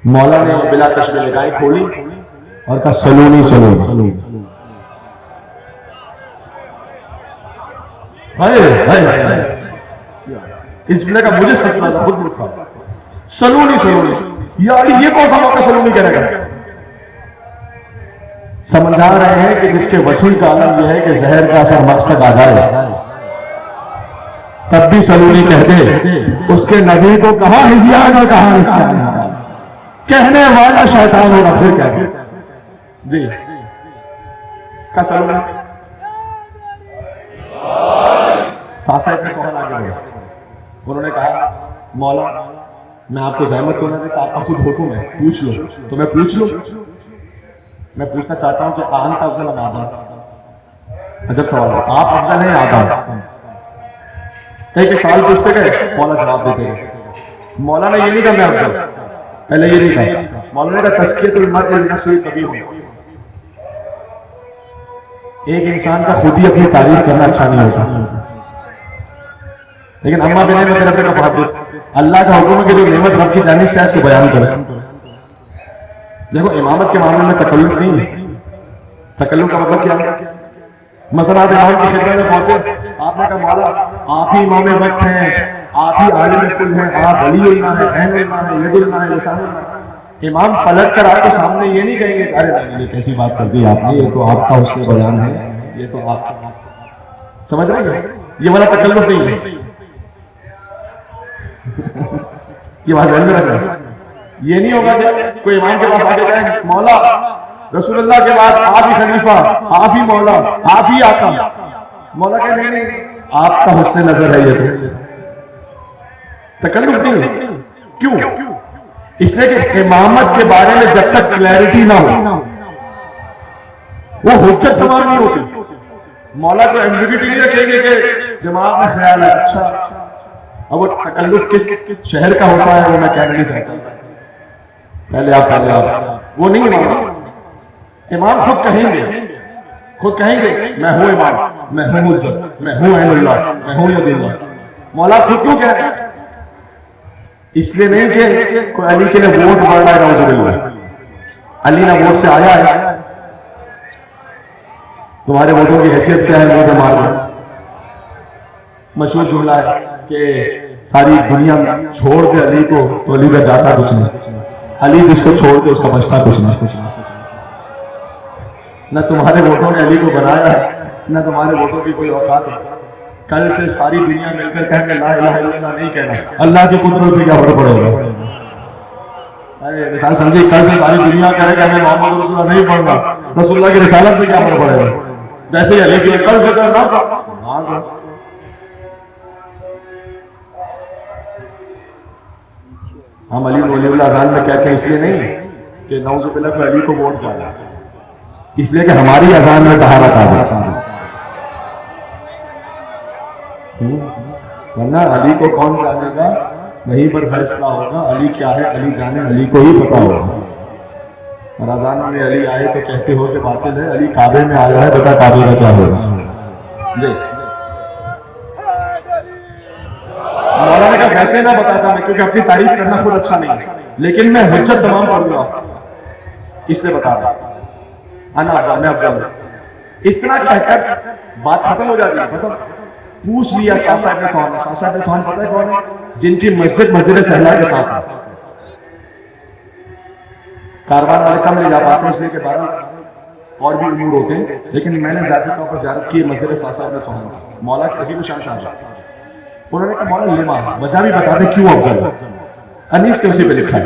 मौला ने बिला तशबीह निगाहें खोली और कहा सलूनी सलूनी। इस बिला का मुझे सबसे खुद लिखा सलूनी सलूनी, या अली ये कौन सा मौका सलूनी करेगा? समझा रहे हैं कि जिसके वसील का आलम यह है कि जहर का असर मकसद आ जाए, तब भी सलूनी कह दे। उसके नबी को कहा हिजियान और कहा हिस्सान, कहने वाला शैतान होगा, फिर क्या जी का सलूनी। सासा इब्ने सुहान आगे बढ़े, उन्होंने कहा मौला मैं आपको जहमत तो ना देता, आपका खुद हुक्म है, पूछ लो। तो मैं पूछ लूं? मैं पूछना चाहता हूं कि आन अफजल आदम। अजब सवाल है, आप अफजल हैं आदम? एक सवाल पूछते गए, मौला जवाब देते गए। मौला ने ये नहीं कहा मैं अफजल, पहले ये नहीं कहा। मौला ने कहा तज़कियतुल मर्इ बिनफ्सिही कबीर हो। एक इंसान का खुद ही अपनी तारीफ करना अच्छा नहीं होता, लेकिन अम्मा बिन में तरफ का हादिस, अल्लाह का हुक्म है कि जो नेमत रब की जानिब से है उसको बयान करें। देखो इमामत के मामले में तकल्लुफ नहीं है। तकल्लुफ का मतलब क्या है? मसला इमाम की खिदमत में पहुंचे, आपने कहा मौला आप ही इमाम वक्त हैं, आप ही आलिम कुल हैं, आप वलीउल्लाह हैं, ऐनुल्लाह हैं, यदुल्लाह हैं, लिसानुल्लाह हैं। इमाम पलट कर आपके सामने ये नहीं कहेंगे अरे नहीं कैसी बात कर दी आपने, ये तो आपका हुस्न बयान है, ये तो आप समझ रहे हैं, ये वाला तकल्लुफ नहीं है। ये बात ध्यान में रखना, ये नहीं होगा कि कोई इमाम के पास आके कहे मौला रसूलुल्लाह के बाद आप ही खलीफा, आप ही मौला, आप ही आका। मौला कहे नहीं नहीं आपका हुस्न नजर है, ये तो तकल्लुफ नहीं है। क्यों? इसलिए कि इमामत के बारे में जब तक क्लैरिटी ना हो वो हुज्जत तमाम नहीं होती। मौला को एम्बिग्यूटी नहीं रखेंगे कि दिमाग में ख्याल है अच्छा, अब वो तकल्लुफ किस शहर का होता है वो मैं कहना नहीं चाहता। पहले आप वो नहीं इमाम। इमाम खुद कहेंगे मैं हूं इमाम, मैं हूं हुज्जत, मैं हूं ऐनुल्लाह, मैं हूं यदुल्लाह। मौला खुद क्यों कहते हैं? इसलिए नहीं कि कोई अली के लिए वोट मार रहा है, अली ना वोट से आया है, तुम्हारे वोटों की हैसियत क्या है, मुझे मार दो। मशहूर जुमला है कि सारी दुनिया छोड़ दे अली को तो अली का जाता कुछ नहीं, अली जिसको छोड़ दे उसका बचता कुछ नहीं। न तुम्हारे वोटों ने अली को बनाया है, न तुम्हारे वोटों की कोई औकात है। कल से सारी दुनिया मिलकर कहेंगे ला इलाहा इल्लल्लाह नहीं कहना, अल्लाह की कुदरत पे क्या फर्क पड़ेगा? मिसाल समझिए, कल से सारी दुनिया कहेगा हमें मोहम्मद रसूलुल्लाह नहीं पढ़ना, रसूलुल्लाह की रिसालत पे क्या फर्क पड़ेगा? वैसे ही अली की कल से करना। हम अली वलीउल्लाह अज़ान में कहते हैं इसलिए नहीं कि नऊज़ुबिल्लाह को अली को वोट डाला, इसलिए कि हमारी अज़ान में तहारत आ जाता है। वरना अली को कौन जानेगा, वहीं पर फैसला होगा। अली क्या है अली जाने, अली को ही पता होगा। और अज़ान में अली आए तो कहते हो कि बातिल है, अली काबे में आया है, बता काबे का क्या होगा। मौलाना का वैसे ना बताता मैं, क्योंकि अपनी तारीफ करना खुद अच्छा नहीं है, लेकिन मैं हुज्जत तमाम पढ़ूंगा इसलिए बता रहा अना अफजल, मैं अफजल। इतना कहकर बात खत्म हो जाती है। खत्म पूछ लिया सासा के सवाल, सासा के सवाल पता है कौन है? जिनकी मस्जिद सहला के साथ है। कारवान वाले कम ले जा पाते हैं इसलिए के बाद और भी उमूर होते हैं, लेकिन मैंने ज़ाती तौर पर ज़ियारत की मस्जिद सासा के सवाल मौला किसी को शान शाह। उन्होंने कहा मौला लिमा, वजह भी बता दें क्यों अफजल। अनीस के उसी पे लिखा है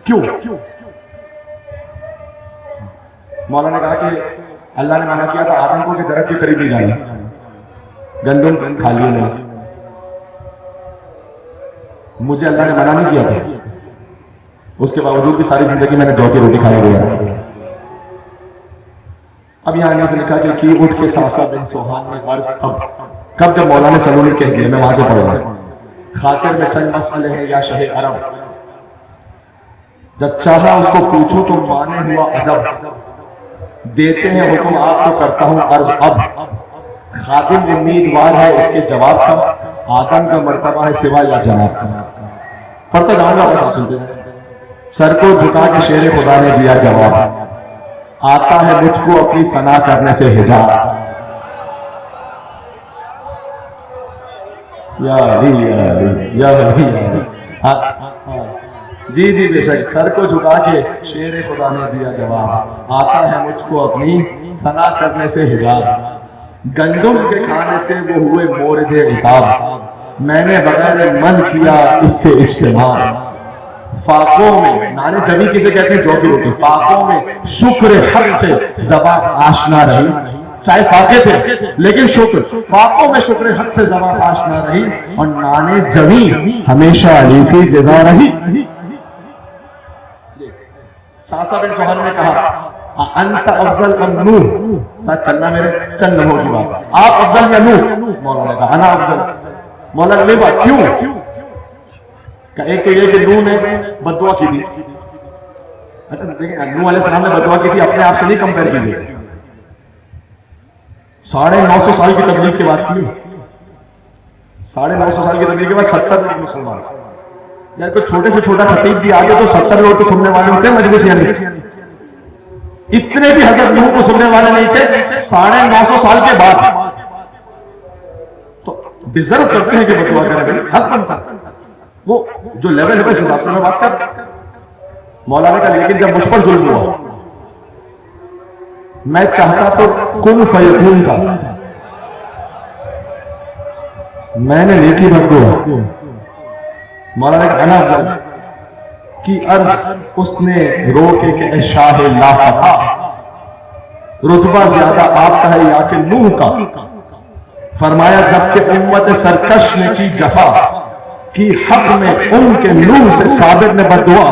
क्यों। मौला ने कहा कि अल्लाह ने मना किया था आदम के दरख्त के करीब नहीं जाना, गंदम खा लिया नहीं। मुझे अल्लाह ने मना नहीं किया था, उसके बावजूद भी सारी जिंदगी मैंने जौ की रोटी खाई गया। अब यहां आने से लिखा कि उठ के सासा बिन सोहान ने अर्ज कब जब मौला ने सलूनी कह दिया, मैं वहां से पढ़ रहा खातिर में चंद मसले हैं या शहे अरब, जब चाहा उसको पूछो तो माने हुआ अदब, देते हैं हुक्म आपको करता हूं अर्ज अब, खादिम उम्मीदवार है इसके जवाब का, आदम का मर्तबा है सिवा या जनाब का। पढ़ता जाऊंगा बस सुनते हैं। सर को झुका के शेर खुदा ने दिया जवाब, आता है मुझको अपनी सना करने से हिजाब। या अली, या अली, या अली, या अली। जी जी बेशक, सर को झुका के शेर खुदा ने दिया जवाब, आता है मुझको अपनी सना करने से हिजाब। गंदुम के खाने से वो हुए मोरद इताब, मैंने बगैर मन किया इससे इज्तिमाब। फाकों में नाने जमी किसे कहते हैं, जो की रोटी, फाकों में शुक्र हक से ज़बान आशना रही, चाहे फाके थे लेकिन शुक्र, फाकों में शुक्र हक से ज़बान आशना रही, और नाने जमी हमेशा अली की ग़िज़ा रही। सासा बिन सोहान ने कहा अंत अफजल अम नूर, साथ चलना मेरे चंद नमों की बात, आप अफजल या नूर? मौला ने कहा अना अफजल। मौला ने कहा क्यों? एक तो ये कि नूह ने बददुआ की थी, अच्छा देखिए नूह अलैहिस्सलाम ने बददुआ की थी, अपने आप से नहीं कंपेयर की गई। 950 साल की तबलीग के बाद की, 950 साल की तबलीग के बाद 70 लोग मुसलमान। यार कोई छोटे से छोटा खतीब भी आगे तो 70 लोग तो सुनने वाले होते हैं मजलिस, यानी इतने भी हजरत नूह को सुनने वाले नहीं थे। 950 साल के बाद तो डिजर्व करते हैं कि बददुआ करें, हक बनता। वो जो लेवल है उस हिसाब से मैं बात कर। मौला ने कहा लेकिन जब मुझ पर जुल्म हुआ, मैं चाहता तो कुन फयकून था, मैंने नेकी भर दो। मौला ने कहा अफजल की अर्ज उसने रो के शाह लाह था, रुतबा ज्यादा आपका है या कि नूह का। फरमाया जबकि उम्मत सरकश ने की जफा की हक में उनके नूह से साबिर ने बददुआ,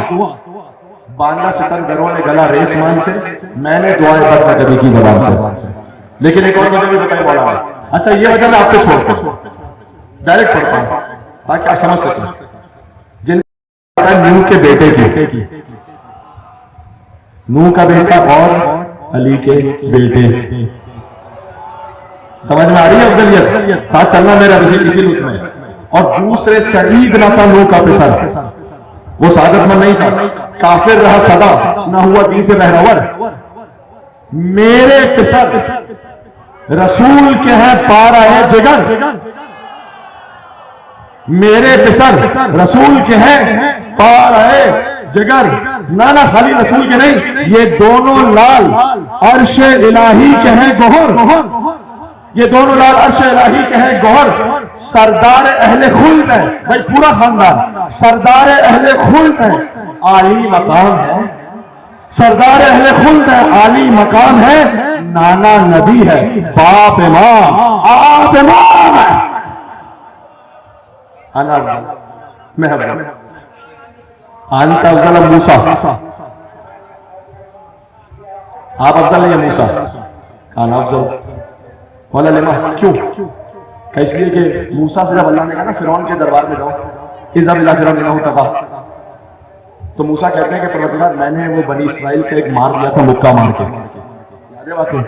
बांदा सितमगरों ने गला रेसमान से, मैंने दुआएं बद न कभी की जबान से। लेकिन एक और वजह भी बताई मौला ने। अच्छा ये वजह मैं आपको छोड़ता हूं, डायरेक्ट पढ़ता हूं ताकि आप समझ सकें। जिन नूह के बेटे की, नूह का बेटा और अली के बेटे, समझ में आ रही है अफजलियत? साथ चलना मेरा इसी लुत्फ में। और दूसरे सईद ना था नूह का पिसर, वो सादतमंद नहीं था, काफिर रहा सदा, ना हुआ दी से बहरावर। मेरे पिसर रसूल के हैं पारा है जिगर, मेरे पिसर रसूल के हैं पारा है जिगर। ना खाली रसूल के नहीं, ये दोनों लाल अर्श इलाही के हैं गोहर, ये दोनों लाल अर्श इलाही के हैं गोहर। सरदार अहले खुल्द है भाई, पूरा खानदान सरदार अहले खुल्द है, आली मकाम है। सरदार अहले खुल्द है, आली मकाम है। नाना नबी है, बाप इमाम, आप इमाम है। मैं अंत अफजल मूसा, आप अफजल है या मूसा? आना अफजल। मौला लेमा क्यों? इसलिए कि मूसा से जब अल्लाह ने कहा ना फिरौन के दरबार में जाओ, इज़ा बिला फिरौन इन्नहु तग़ा, तो मूसा कहते हैं कि परवरदिगार मैंने वो बनी इस्राइल से एक मार दिया था, मुक्का मार के, याद है वाकई?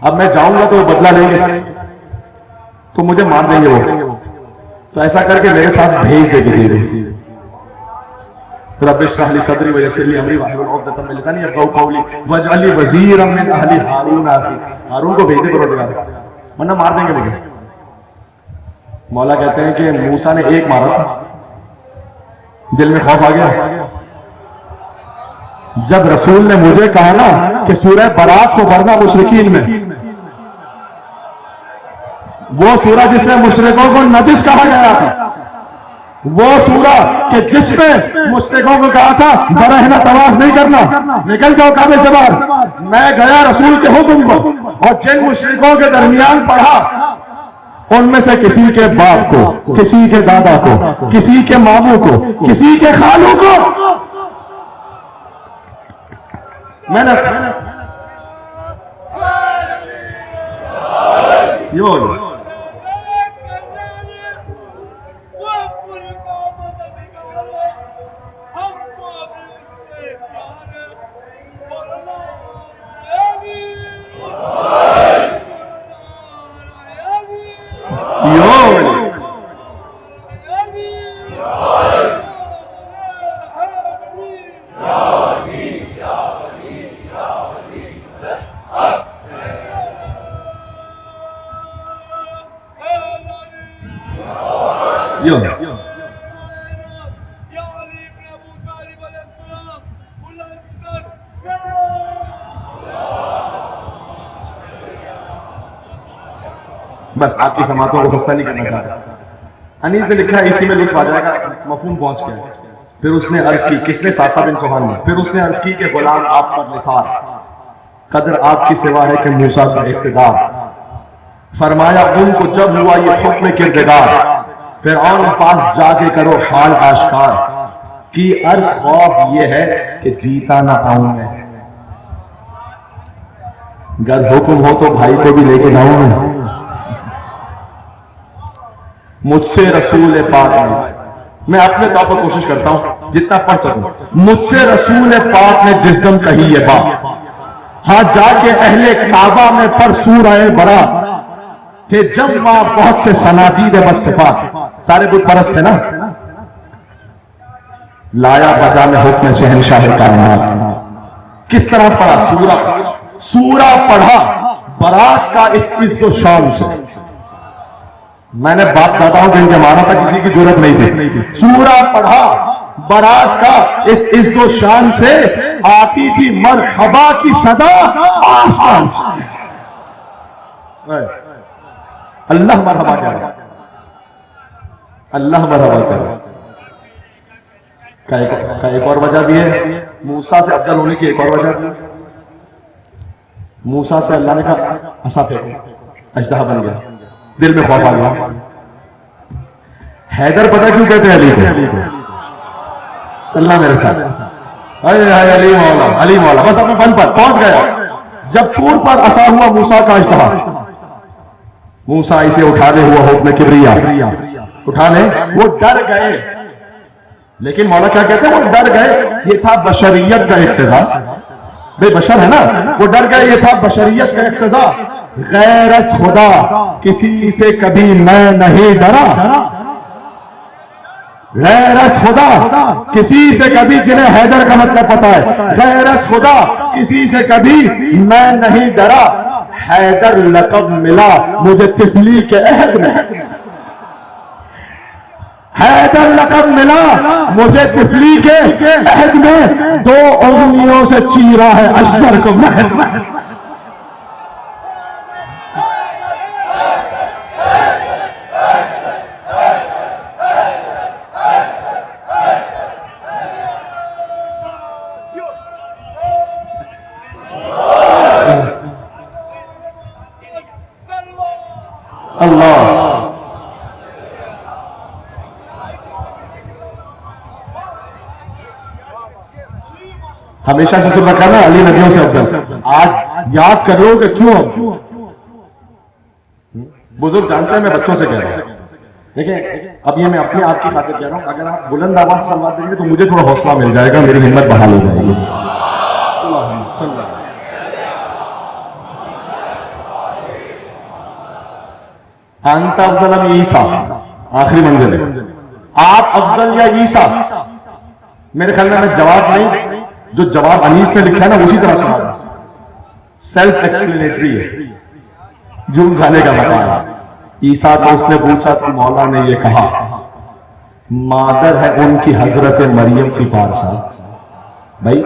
अब मैं जाऊंगा तो वो बदला लेंगे, तो मुझे मार देंगे वो, तो ऐसा करके मेरे साथ भेज दे किसी को। रब्बि इश्रह ली सदरी वयस्सिर ली अमरी वाहलुल उक़दतम मिन लिसानी यफ़क़हू क़ौली वजअल ली वज़ीरम मिन अहली हारून आखी। हारून को भेज दे परवरदिगार, वरना मार देंगे मुझे। मौला कहते हैं कि मूसा ने एक मारा था, दिल में खौफ आ गया। जब रसूल ने मुझे कहा ना कि सूरह बरात को पढ़ना मुशरिकीन में, वो सूरह जिसमें मुशरिकों को नजिस कहा गया था, वो सूरह कि जिसमें मुशरिकों को कहा था बरहना तवाफ नहीं करना, निकल जाओ काबे से बाहर। मैं गया रसूल के हुक्म को, और जिन मुशरिकों के दरमियान पढ़ा, उनमें से किसी के बाप को, किसी के दादा को, किसी के मामू को, किसी के खालू को मैंने यो बस आपकी समातों को गुस्सा नहीं करना चाहता। अनीस ने लिखा है, इसी में लिखा जाएगा, मफहूम पहुंच गया। फिर उसने अर्ज की, किसने? सासा बिन सुहान ने। फिर उसने अर्ज की कि गुलाम आप पर निसार, कदर आपकी सिवा है कि मूसा का इख्तिदार। फरमाया उनको जब हुआ ये हुक्म किरदार, फिरऔन पास जाके करो हाल आश्कार की। अर्ज खौफ ये है कि जीता ना आऊं मैं, अगर हुक्म हो तो भाई को भी लेके जाऊं मैं। मुझसे रसूल पाक ने, मैं अपने तौर पर कोशिश करता हूं जितना पढ़ सकूं, मुझसे रसूल पाक ने जिस दम कही ये बात, हाँ जाके अहले काबा में पर सूरह बरा थे जब वहां बहुत से सनादीद बदसिफात, सारे बुत परस्त थे ना। लाया बजा में हुक्म शहनशाह कायनात। किस तरह पढ़ा? सूरा पढ़ा बरात का इस इज्जो शान से। मैंने बात बताता हूं जिनके माना था किसी की जरूरत नहीं थी। सूरा पढ़ा बारात का इस इज्जो शान से आती थी मरहबा की सदा आसमान से। अल्लाह मरहबा कर रहा, अल्लाह मरहबा कर रहा। का एक और वजह भी है, मूसा से अफजल होने की एक और वजह भी। मूसा से अल्लाह ने कहा असा फेंको, अजदहा बन गया, दिल में खौफ आ गया। हैदर पता क्यों कहते हैं अली को? चलना मेरे साथ, अरे अली मौला, अली मौला, बस अपने बन पर पहुंच गया। जब तूर पर असा हुआ मूसा का इज्तिहा, मूसा इसे उठाने हुआ हुक्म किबरिया उठाने, वो डर गए। लेकिन मौला क्या कहते हैं, वो डर गए, ये था बशरियत का इक्तदा, भाई बशर है ना, वो डर गए, ये था बशरियत का इक्तदा। गैरत खुदा किसी से कभी मैं नहीं डरा, गैरत खुदा किसी से कभी, जिन्हें हैदर का मतलब पता है, गैरत खुदा किसी से कभी मैं नहीं डरा। हैदर लक़ब मिला मुझे तिफली के अहद में, हैदर लक़ब मिला मुझे तिफली के अहद में, 2 उंगलियों से चीरा है अशर को महद में। अल्लाह हमेशा से सुन रखा ना, अली नबियों से अफजल। आज याद कर लो कि क्यों। बुजुर्ग जानते हैं, मैं बच्चों से कह रहा हूं। देखिए अब ये मैं अपने आप की खातिर कह रहा हूं, अगर आप बुलंद आवाज से सलावत देंगे तो मुझे थोड़ा हौसला मिल जाएगा, मेरी हिम्मत बहाल हो जाएगी। अंत अफजल ईसा, आखिरी मंजिल है, आप अफजल या ईसा। मेरे ख्याल में जवाब नहीं, जो जवाब अनीस ने लिखा है ना उसी तरह सुना, सेल्फ एक्सप्लेनेटरी है, जून खाने का बताया। ईसा को उसने पूछा तो मौला ने ये कहा, मादर है उनकी हजरत मरियम की पारसा, भाई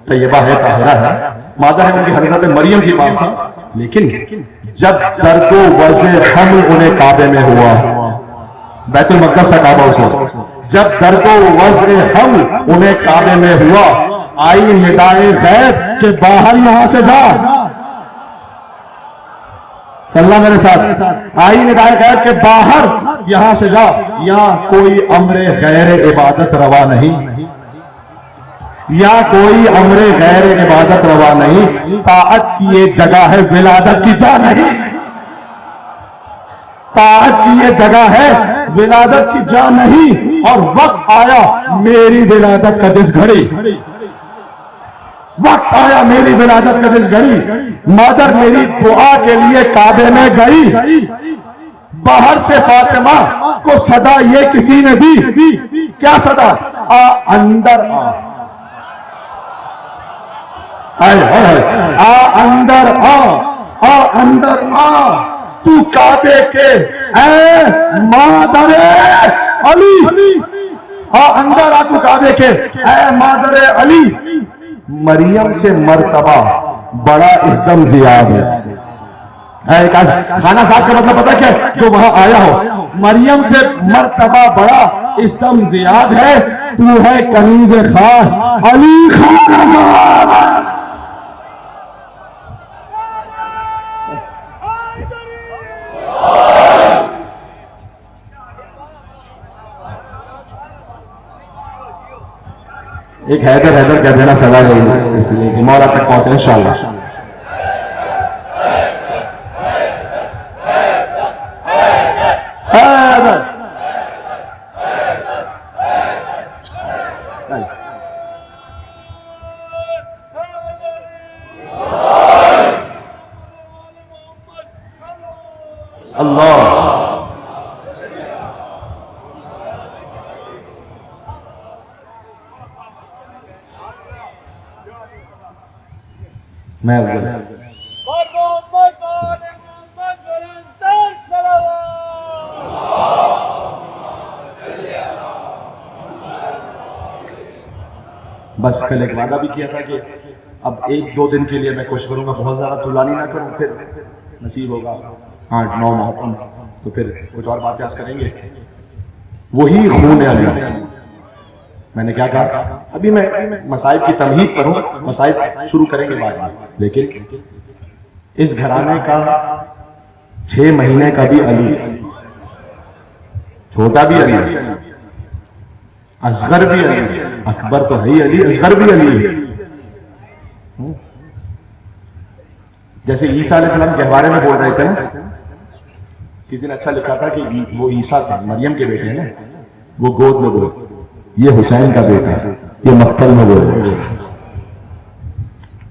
तैयबा है, ताहिरा है, मादर है उनकी हजरत मरियम की पारसा। लेकिन जब दर्दो वज़े हमल उन्हें काबे में हुआ, बैतुल मक़दस का काबा उस वक्त, जब दर्दो वज़े हमल उन्हें काबे में हुआ, आई निदाए गैब के बाहर यहां से जा। सल्ला मेरे साथ, आई निदाए गैब के बाहर यहां से जा। यहां कोई अमरे गैर इबादत रवा नहीं, या कोई अमरे गैर इबादत रवा नहीं। ताअत की ये जगह है, विलादत की जा नहीं। ताअत की ये जगह है, विलादत की जा नहीं। और वक्त आया मेरी विलादत का जिस घड़ी, वक्त आया मेरी विलादत का जिस घड़ी, मादर मेरी दुआ के लिए काबे में गई। बाहर से फातिमा को सदा ये किसी ने दी, क्या सदा? आ अंदर आ, आ अंदर आ अंदर आ, तू काबे के ऐ मादर अली, आ अंदर आ तू काबे के ऐ मादर अली। मरियम से मर्तबा बड़ा इस्दम जियाद है। खाना साहब का मतलब पता क्या, जो वहां आया हो, मरियम से मर्तबा बड़ा इस्दम जियाद है। तू है कनीज खास अली खान। एक हैदर हैदर कह देना सदा है, इसलिए कि मौला तक पहुंचे इंशाअल्लाह। अल्लाह मैं बस कल एक वादा भी किया था कि अब 1-2 दिन के लिए मैं कोशिश करूंगा बहुत ज्यादा तुलानी ना करूं, फिर नसीब होगा 8-9 माह तो फिर कुछ और बातें आज करेंगे। वही खून अली। मैंने क्या कहा, अभी मैं मसाइब की तमहीद पर हूं, मसाइब शुरू करेंगे बाद में, लेकिन इस घराने का 6 महीने का भी अली, छोटा भी अली, असगर भी अली, अकबर तो है ही अली, असगर भी अली है। जैसे ईसा अलैहिस्सलाम के बारे में बोल रहे थे ना, किसी ने अच्छा लिखा था कि वो ईसा थे, मरियम के बेटे हैं ना, वो गोद में बोल, ये हुसैन का बेटा, ये मक्तल में बोल,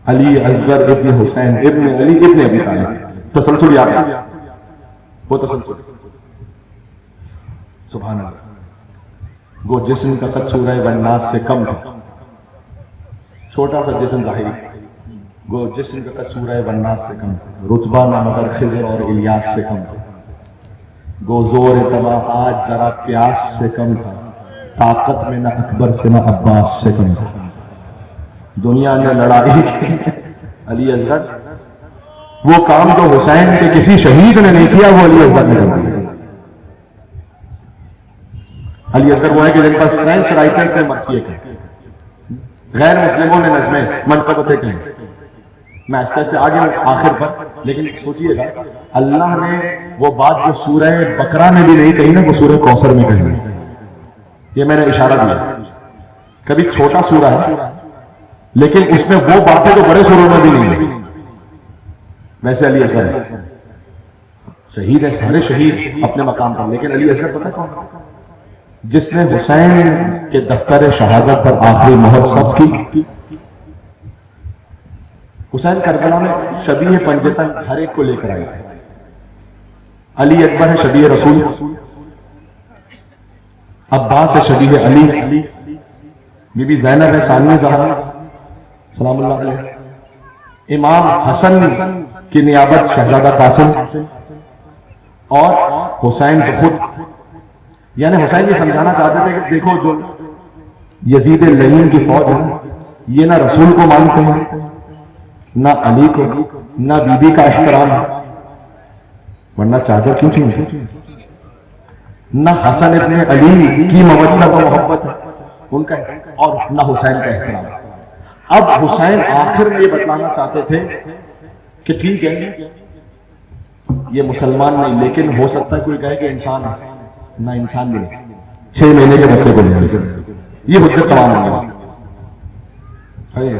अली असगर इब्न हुसैन इब्न अली इब्न अबी तालिब, तसलसल याद है वो तसलसल। सुभान अल्लाह। वो जिस्म का कद सूरह वन्नास से कम था, छोटा सा जिस्म जाहिर, वो जिस्म का कद सूरह वन्नास से कम था, रुतबा ना मगर खिजर और इलियास से कम था, गो जोर तबा आज जरा प्यास से कम था, ताकत में ना अकबर से ना अब्बास से कम था, दुनिया में लड़ाई अली असगर, वो काम जो हुसैन के किसी शहीद ने नहीं किया वो अली असगर ने कर दिया। अली असगर वो है कि जिन पर फ्रेंच राइटर्स ने मर्सिए की, गैर मुस्लिमों ने नज़में मनक़बतें की। मैं ऐसे ऐसे आगे आखिर पर, लेकिन सोचिएगा अल्लाह ने वो बात जो सूरह बकरा में भी नहीं कही ना, वो सूरह कौसर में कही। ये मैंने इशारा दिया, कभी छोटा सूरा है लेकिन उसमें वो बातें तो बड़े सूरों में भी नहीं है। वैसे अली असगर है, शहीद है, सारे शहीद अपने मकाम पर, लेकिन अली असगर पता कौन, जिसने हुसैन के दफ्तर शहादत पर आखिरी मोहर सब की। हुसैन करबला में शबीह पंजतन हर एक को लेकर आए थे। अली अकबर है शबीह रसूल, अब्बास है शबीह अली, बीबी ज़ैनब है सानी ज़हरा सलामुल्लाह अलैह, इमाम हसन की नियाबत शहजादा कासिम, और हुसैन तो खुद, यानी हुसैन ये समझाना चाहते थे कि देखो जो यजीद लईन की फौज है, ये ना रसूल को मानते हैं, ना अली को, ना बीबी का एहतराम, वरना चादर क्यों छीनते, ना हसन इब्न अली की मवद्दत और मोहब्बत है उनका, और ना हुसैन का एहतराम। अब हुसैन आखिर में ये बतलाना चाहते थे कि ठीक है ये मुसलमान नहीं, लेकिन हो सकता है कोई कहे कि इंसान है, ना इंसान नहीं, 6 महीने के बच्चे को नहीं, ये हुज्जत तमाम होंगे।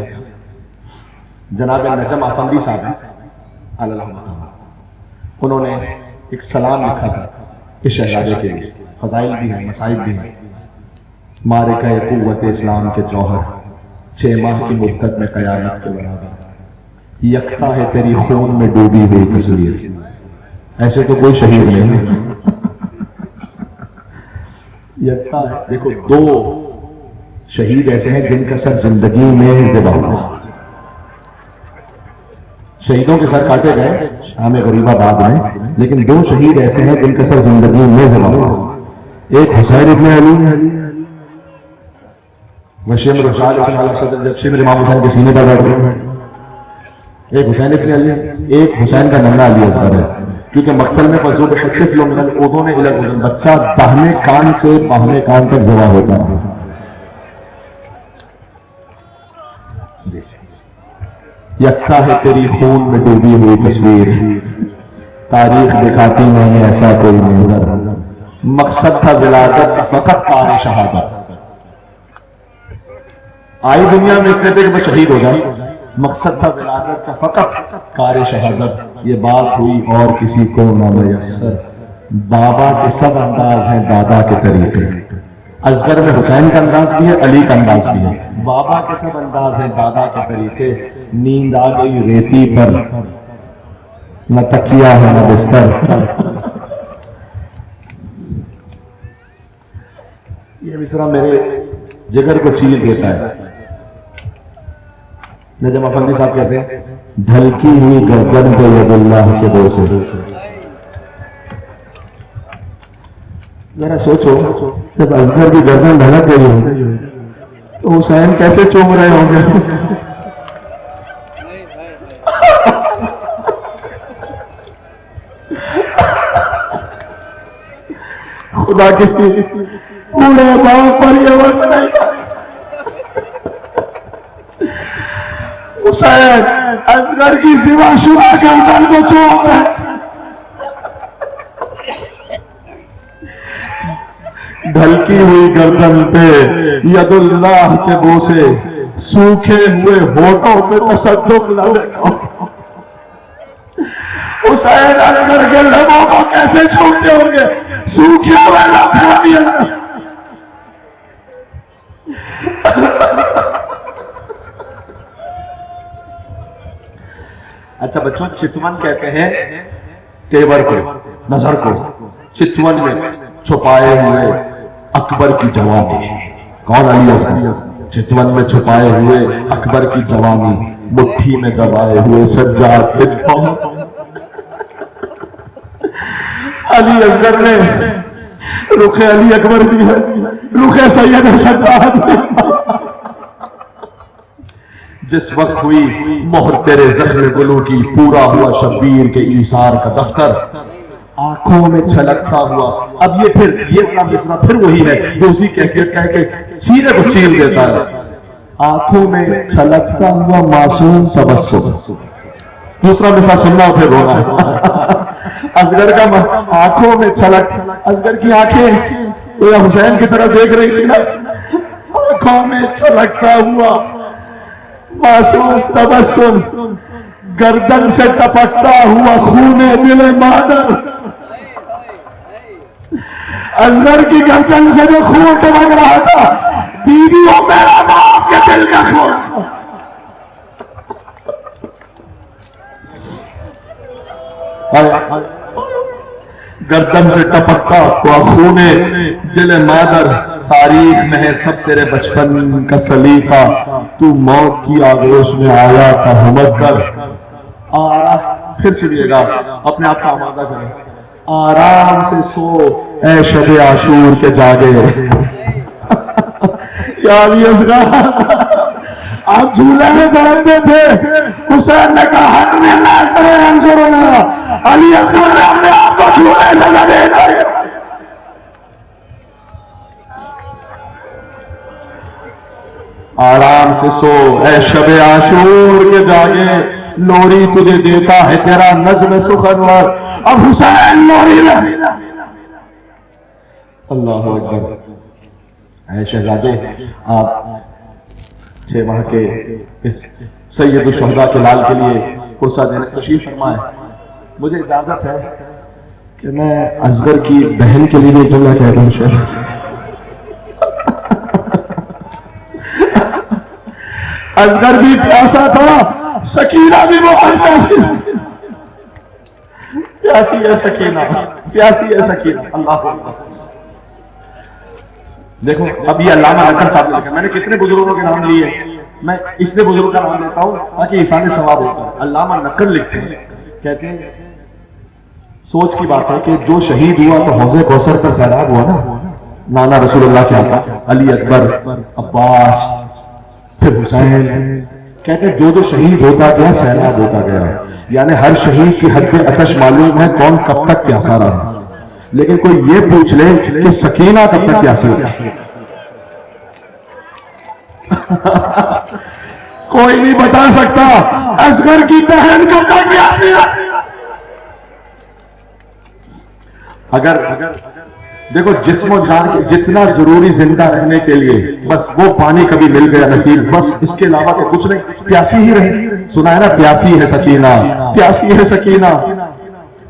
जनाब नजम आफंदी साहब उन्होंने एक सलाम लिखा था इस शहजादे के लिए, फजाइल भी है, मसाइब भी है। मारे का कुव्वत इस्लाम के जौहर, 6 माह की मुद्दत में कयामत के बराबर, यकता है तेरी खून में डूबी हुई तस्वीर। ऐसे तो कोई शहीद नहीं है, यकता है। देखो 2 शहीद ऐसे हैं जिनका सर जिंदगी में ज़िबा हुआ, शहीदों के सर काटे गए शाम गरीबाबाद में, लेकिन 2 शहीद ऐसे हैं जिनका सर जिंदगी में ज़िबा हुआ। एक हुसैन इब्न अली, वशीम रुशाल जब शिमर इमाम हुसैन के सीने पर बैठ गए, एक हुसैन इब्न अली, एक हुसैन का नन्ना अली असगर है, क्योंकि मक्तल में फजूब हत्तिफ मिनल उज़ून इलल उज़ून, बच्चा दाहिने कान से बाहिने कान तक ज़िबा होता है। यकता है तेरी खून में डूबी हुई तस्वीर, तारीख दिखाती नहीं ऐसा कोई मंजर, मकसद था विलादत का फकत कार शहादत। आई दुनिया में इसलिए थे कि मैं शहीद हो जाऊं, मकसद था विलादत का फकत कार शहादत। ये बात हुई और किसी को ना मयस्सर, बाबा के सब अंदाज हैं दादा के तरीके। असगर में हुसैन का अंदाज भी है, अली का अंदाज भी है, बाबा के सब अंदाज हैं दादा के तरीके। नींद आ गई रेती पर, न तकिया है न बिस्तर। ये मिसरा मेरे जिगर को चीर देता है। नजम अफंदी साहब कहते हैं, ढलकी हुई गर्दन को यदुल्लाह के दो से। जरा सोचो, जब असगर की गर्दन ढलक गई हो तो तो हुसैन कैसे चूम रहे होंगे। खुदा किसी पूरे बाप पर ये वक्त नहीं। हुसैन असगर की सिवा शुरा गर्दन को चूम है। ढलकी हुई गर्दन पे यदुल्लाह के बोसे, सूखे हुए होठों पे तसद्दुक लगा। हुसैन असगर के लबों को कैसे छूते होंगे, सूखे हुए लबों। अच्छा बच्चों, चितवन कहते हैं तेवर को, नजर को। चितवन में छुपाए हुए अकबर की जवानी। कौन? अली असगर। चितवन में छुपाए हुए अकबर की जवानी, मुट्ठी में दबाए हुए सज्जाद। अली असगर ने रुखे अली अकबर भी है, रुखे सैयद सज्जाद। जिस वक्त हुई मोहर तेरे जख्म गुलू की, पूरा हुआ शब्बीर के ईसार का दफ्तर, आंखों में छलकता हुआ। अब ये वाला मिसरा फिर वही है जो उसी कैफियत का है कि सीने को चीर देता है। आंखों में छलकता हुआ मासूम तबस्सुम। दूसरा मिसरा सुनना फिर रोना है। असगर का आंखों में छलक, असगर की आंखें तो हुसैन की तरफ देख रही थी ना, आंखों में छलकता हुआ मासूम तबस्सुम, गर्दन से टपकता हुआ खूने दिल मादर। असगर की गर्दन से जो खून टपक रहा था, बीवियों मेरा बाप के दिल का खून। गर्दन से टपकता हुआ खूने दिल मादर, तारीख में है सब तेरे बचपन का सलीका। तू मौत की आगोश में आया था हमदर। फिर सुनिएगा, अपने आप को आमादा करें। आराम से सो ऐ शबे आशूर के जागे। आप झूले में दौड़ते थे, हुसैन ने कहा अली असगर ने अपने आप को झूले लगा देना। आराम से सो ऐ शबे आशूर के जागे, लोरी तुझे देता है तेरा नज्म सुखनवर। अब हुसैन लोरी ले। अल्लाह अकबर। ऐ शहजादे, आप 6 माह के इस सैयद शुहदा के लाल के लिए कुर्सा देने तशरीफ फरमाए। मुझे इजाजत है कि मैं असगर की बहन के लिए भी जुमला कह दूं। असगर भी प्यासा था, सकीना भी बहुत प्यासी है। सकीना प्यासी है, सकीना। अल्लाह देखो, अब ये अल्लामा नक्कल साहब ने लिखा। मैंने कितने बुजुर्गों के नाम लिए, मैं इसलिए बुजुर्ग का नाम लेता हूं ताकि ईसानी सवाब होता है। अल्लामा नक्कल लिखते हैं, कहते हैं सोच की बात है कि जो शहीद हुआ तो हौज़े कौसर पर सैलाब हुआ ना, नाना रसूलुल्लाह के आका, अली अकबर, अब्बास, फिर हुसैन। कहते हैं जो शहीद होता गया सैलाब होता गया। यानी हर शहीद की हद में अतश मालूम है कौन कब तक प्यासा रहा। लेकिन कोई ये पूछ ले कि सकीना कब तक प्यासी होगी, कोई नहीं बता सकता। असगर की बहन कब तक प्यासी है। अगर देखो, जिस्म और जान के जितना जरूरी जिंदा रहने के लिए बस वो पानी कभी मिल गया नसीब, बस इसके अलावा के कुछ नहीं, प्यासी ही रहे। सुना है ना, प्यासी है सकीना, प्यासी है सकीना।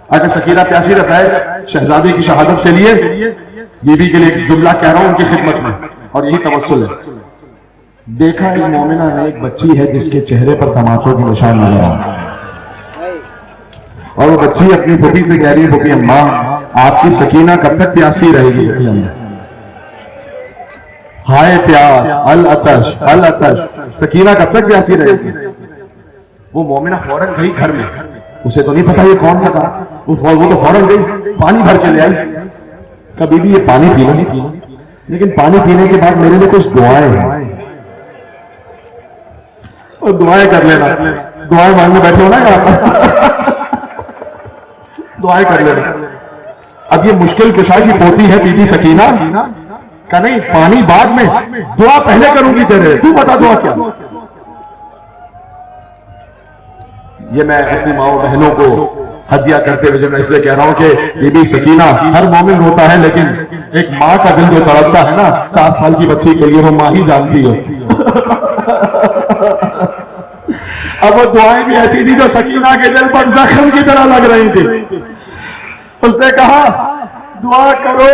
अगर सकीना प्यासी रहता है, शहजादी की शहादत के लिए, बीबी के लिए जुमला कह रहा हूं उनकी खिदमत में, और यही तवस्सुल है। देखा एक मोमिना ने एक बच्ची है जिसके चेहरे पर तमाचों के निशान नजर आ रहा है, और वो बच्ची अपनी फूफी से कह रही है, फूफी अम्मा आपकी सकीना कब तक प्यासी रहेगी। हाय प्यास, अल अतश, अल अतश, सकीना कब तक प्यासी रहेगी। वो मोमिना फौरन गई घर में, उसे तो नहीं पता ये कौन था, वो तो फौरन गई, पानी भर के ले आई। कभी भी ये पानी पीना, लेकिन पानी पीने के बाद मेरे लिए कुछ दुआएं हैं। और दुआएं कर लेना, दुआएं मांगने बैठे हो ना यहाँ दुआएं कर लेना। अब ये मुश्किल कुशा की पोती है बीबी सकीना का, नहीं पानी बाद में, दुआ पहले करूंगी तेरे, तू बता दुआ क्या। ये मैं अपनी माओ बहनों को हदिया करते हुए मैं इसलिए कह रहा हूं कि बीबी सकीना, हर मोमिन रोता है लेकिन एक माँ का दिल जो तड़पता है ना 4 साल की बच्ची के लिए, वो माँ ही जानती है। अब वो दुआएं भी ऐसी थी जो सकीना के दिल पर जख्म की तरह लग रही थी। उसने कहा दुआ करो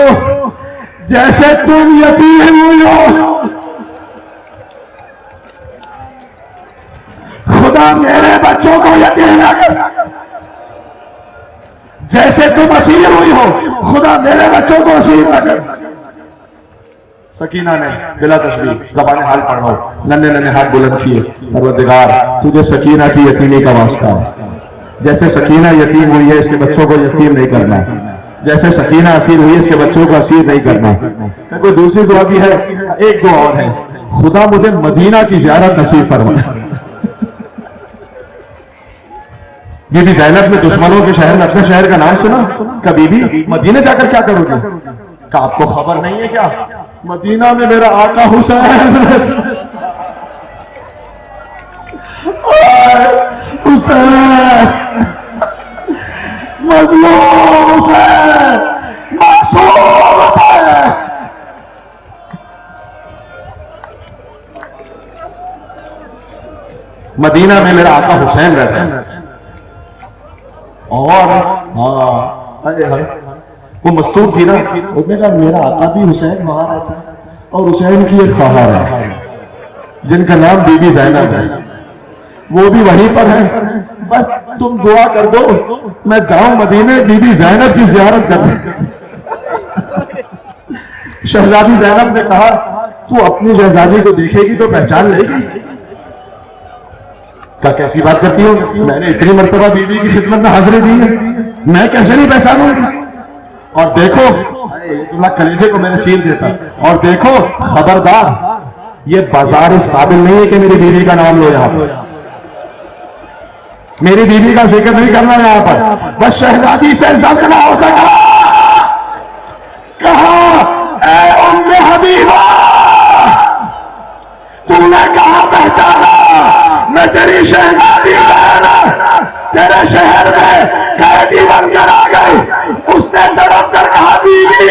जैसे तुम यतीम हुई हो, खुदा मेरे बच्चों को यतीम ना कर, जैसे तुम असीर हुई हो खुदा मेरे बच्चों को असीर ना कर। सकीना ने बिला तशबीह ज़बान हाल पढ़ रहा हूं, नन्हे नन्हे हाथ बुलंद किए, परवरदिगार तुझे सकीना की यतीमी का वास्ता है, जैसे सकीना यतीम हुई है इसके बच्चों को यतीम नहीं करना, जैसे सकीना असीर हुई है इसके बच्चों को असीर नहीं करना। कोई दूसरी दुआ भी है, एक दुआ और है, खुदा मुझे मदीना की ज़ियारत नसीब फरमा। बीबी ज़ैनब ने दुश्मनों के शहर में अपने शहर का नाम सुना, का बीबी मदीने जाकर क्या करोगे, का आपको खबर नहीं है क्या, मदीना में मेरा आका हुसैन, हुसैन मजलूम हुसैन, मासूम हुसैन। मदीना में मेरा आका हुसैन रहता है। और वो मस्तूर थी ना, उसने कहा मेरा आका भी हुसैन वहां रहता है, और हुसैन की एक ख्वाहार है जिनका नाम बीबी ज़ैनब है, वो भी वहीं पर है, बस तुम दुआ कर दो मैं जाऊं मदीने बीबी ज़ैनब की ज़ियारत करने। शहजादी ज़ैनब ने कहा तू अपनी शहजादी को देखेगी तो पहचान लेगी, क्या कैसी बात करती हो, मैंने इतनी मर्तबा बीबी की खिदमत में हाजिरी दी है, मैं कैसे नहीं पहचानूंगी। और देखो तुमला कलेजे को मैंने चीर देता, और देखो खबरदार ये बाजार इस काबिल नहीं है कि मेरी बीवी का नाम लो, यहाँ पर मेरी बीवी का जिक्र नहीं करना यहाँ पर, बस शहजादी से ज़ब्त ना हो सका। कहा ऐ उम्मे हबीबा तूने कहा पहचाना, मैं तेरी शहजादी तेरे शहर में कैदी बनकर आ गई। उसने तड़प कर कहा बीवी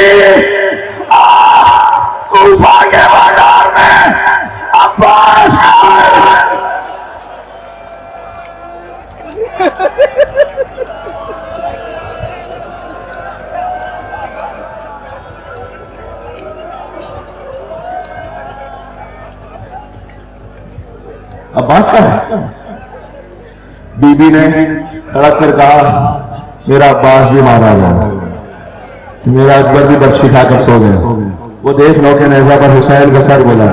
कूफा के बाजार में अब्बास अब्बास का है। बीबी ने तड़प कर कहा मेरा अब्बास भी मारा गया, मेरा अकबर भी बर्छी खाकर सो गए। वो देख लो कि नेज़ा पर हुसैन का सर बोला,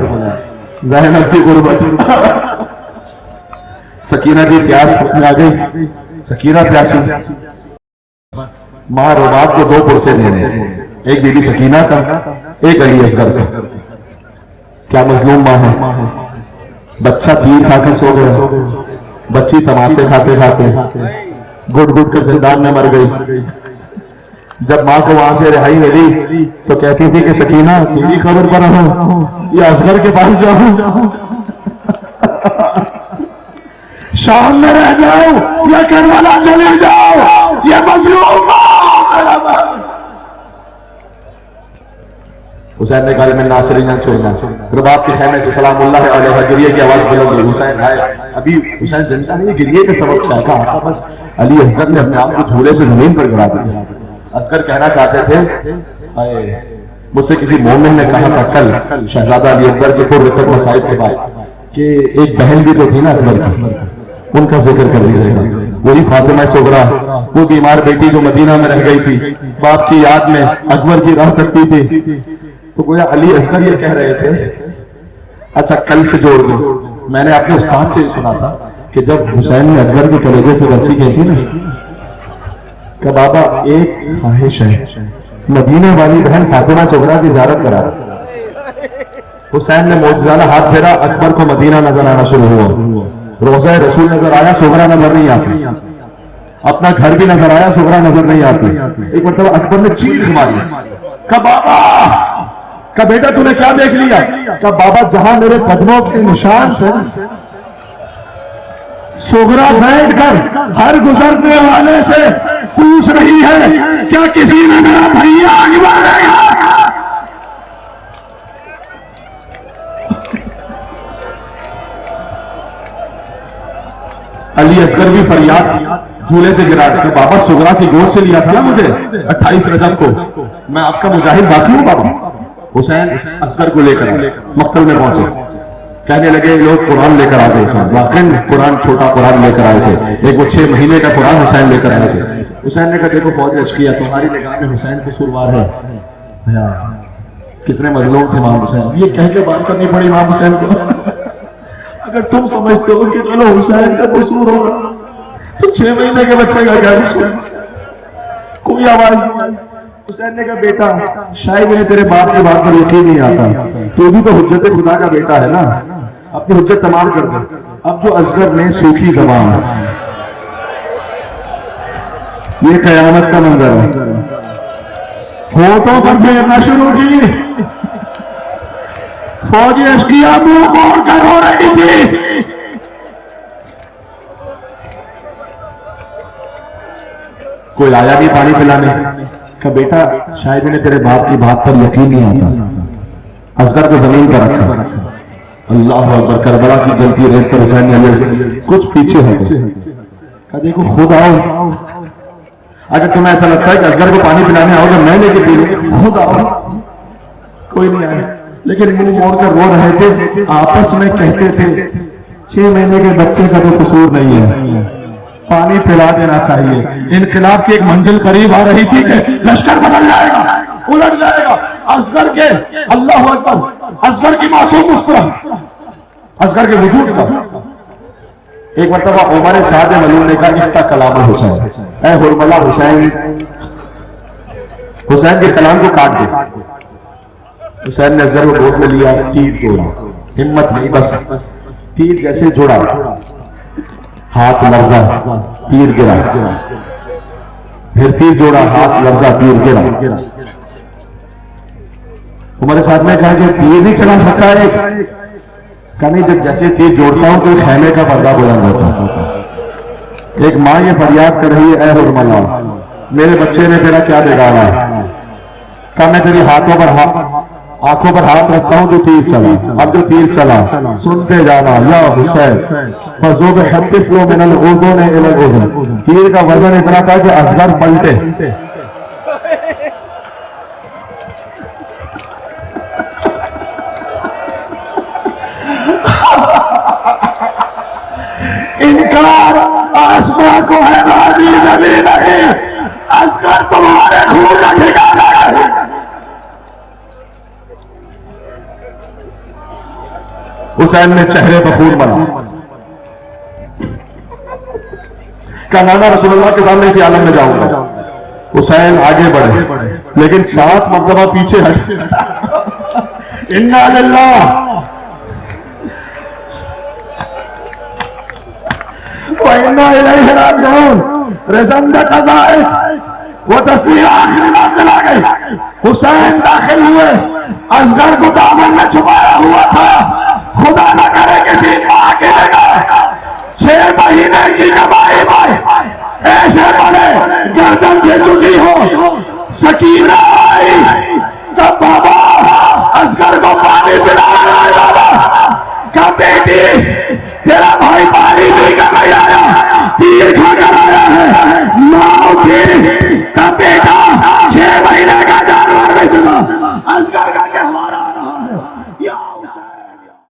ज़ैनब की गुर्बत। सकीना की प्यास आ गई, सकीना प्यासी, मां रुबाब को 2 पुरसे देने, एक बीबी सकीना का, एक अली असगर का। क्या मजलूम मां है, बच्चा तीर खाकर सो गया, बच्ची तमाशे खाते खाते गुट गुट कर जिंदान में मर गई। जब मां को वहां से रिहाई मिली तो कहती थी कि सकीना मेरी खबर पर रहो या असगर के पास जाओ, शाम में रह जाओ या करबला चले जाओ, ये मजलूम हुसैन ने कहा मैं नासरीन छोड़ना। रुबाब के खैमे से सलामुल्लाह अलैहि गिरिए की आवाज बुलंद हुई, हुसैन आए। अभी हुसैन जिंदा नहीं, गिरिए के सबब क्या था, बस अली असगर ने अपने आप को झूले से जमीन पर गिरा दिया। असगर कहना चाहते थे मुझसे किसी मोमिन ने कहा था कल शहजादा अली अकबर के पुररकत मसाइब के बाद कि एक बहन भी तो थी ना अकबर की, उनका जिक्र कर दीजिएगा, वही फातिमा सुगरा, वो बीमार बेटी जो मदीना में रह गई थी, बाप की याद में अकबर की राह तकती थी। तो गोया अली असगर ये कह रहे थे, अच्छा कल से जोड़ दो। मैंने अपने उस्ताद से सुना था कि जब हुसैन ने अकबर के कलेजे से बच्ची खींची ना, कि बाबा एक ख्वाहिश है, मदीने वाली बहन फातिमा सुगरा की ज़ियारत करा। हुसैन ने मौजूदाना हाथ फेरा, अकबर को मदीना नजर आना शुरू हुआ। रोज़ा रसूल नजर आया, सुगरा नजर नहीं आती। अपना घर भी नजर आया, सुगरा नजर नहीं आती। एक मतलब अकबर ने चीख मारी, कहा बाबा, कहा बेटा तूने क्या देख लिया? कहा बाबा जहां मेरे कदमों के निशान थे, सुगरा बैठकर हर गुजरने वाले से पूछ रही है क्या किसी ने मेरा भैया आगे बढ़ेगा? अली असगर भी फरियाद झूले से गिरा कि बाबा सुगरा की गोद से लिया था ना मुझे 28 रजब को, मैं आपका मुजाहिद बाकी हूं बाबा। हुसैन असगर को लेकर मक्तल में पहुंचे, कहने लगे लोग कुरान लेकर आ गए। वाकई कुरान, छोटा कुरान लेकर आए थे। एक वो 6 महीने का कुरान हुसैन लेकर आए थे। हुसैन ने कहा देखो फौज रश किया, तुम्हारी निगाह में हुसैन कसूरवार है। कितने मजलूम थे इमाम हुसैन, ये कह के बात करनी पड़ी इमाम हुसैन को। अगर तुम समझते हो कि चलो हुसैन का कसूर होगा तो 6 महीने के बच्चे का क्या कसूर? कोई आवाज नहीं। हुसैन ने कहा बेटा शायद मुझे तेरे बाप के बात पर यकीन नहीं आता, तो भी तो हुज्जत खुदा का बेटा है ना, अपनी हुज्जत तमाम कर दे। अब जो असगर ने सूखी जबान, ये कयामत का मंजर है। होठों पर फेरना शुरू की, फौजी अशकिया मुंह मोड़ कर रो रही थी। कोई आया नहीं पानी पिलाने का, बेटा शायद इन्हें तेरे बाप की बात पर यकीन नहीं आता। असगर को जमीन पर रखा, अल्लाह अकबर, करबला की गलती रेत पर हुसैन ने कुछ पीछे है, देखो खुद आओ। अगर तुम्हें ऐसा लगता है कि असगर को पानी पिलाने आओगे, मैं लेके पी लूं, खुद आओ। कोई नहीं आया, लेकिन मुंह मोड़कर रो रहे थे, आपस में कहते थे 6 महीने के बच्चे का तो कसूर नहीं है, पानी पिला देना चाहिए। इनकलाब की एक मंजिल करीब आ रही थी कि लश्कर बदल जाएगा, उलट जाएगा। असगर के, अल्लाह अकबर, असगर की मासूम मुस्कुराहट, असगर के वजूद का। एक मरतबा उमर साद मलून ने कहा इफ्ता कलाम हुसैन, ऐ हुरमला हुसैन, हुसैन के कलाम को काट दे। हुसैन ने असगर को गोद में लिया, तीर जोड़ा, हिम्मत नहीं, बस तीर जैसे जोड़ा, हाथ लर्जा, तीर गिरा, फिर तीर जोड़ा, हाथ लर्जा, तीर गिरा। हमारे साथ में कहा कि तीर नहीं चला सकता है, कहा नहीं, जब जैसे तीर जोड़ता हूं तो खैमे का पर्दा बुलंद होता। एक मां ये फरियाद कर रही है, ऐ हुरमला मेरे बच्चे ने तेरा क्या बिगाड़ा? कहा मैं तेरी आंखों पर हाथ रखता हूं तो तीर चला। अब जो तीर चला सुनते जाना, या हुसैन तीर का वजन इतना था कि असगर पलटे। इनकार आसमां को है राजी नबी नहीं, असगर तुम्हारे खून का ठिकाना है। हुसैन ने चेहरे पर खून बना, क्या नाना रसूलुल्लाह के सामने इसी आलम में जाऊंगा। हुसैन आगे बढ़े, लेकिन 7 मरतबा पीछे हटे। इन्ना लिल्लाह व इन्ना इलैहि राजिऊन। रिज़न क़ज़ाए वो तस्वीर आखिर में चला गई। हुसैन दाखिल हुए, असगर को दामन में छुपाया हुआ था। खुदा न करे किसी मां की जगह 6 महीने की कमाई में ऐसे बड़े गर्दन से चुकी हो। सकीना आई, का बाबा असगर को पानी पिलाना है। बाबा का बेटी तेरा भाई पानी पीकर नहीं आया, तीर खाकर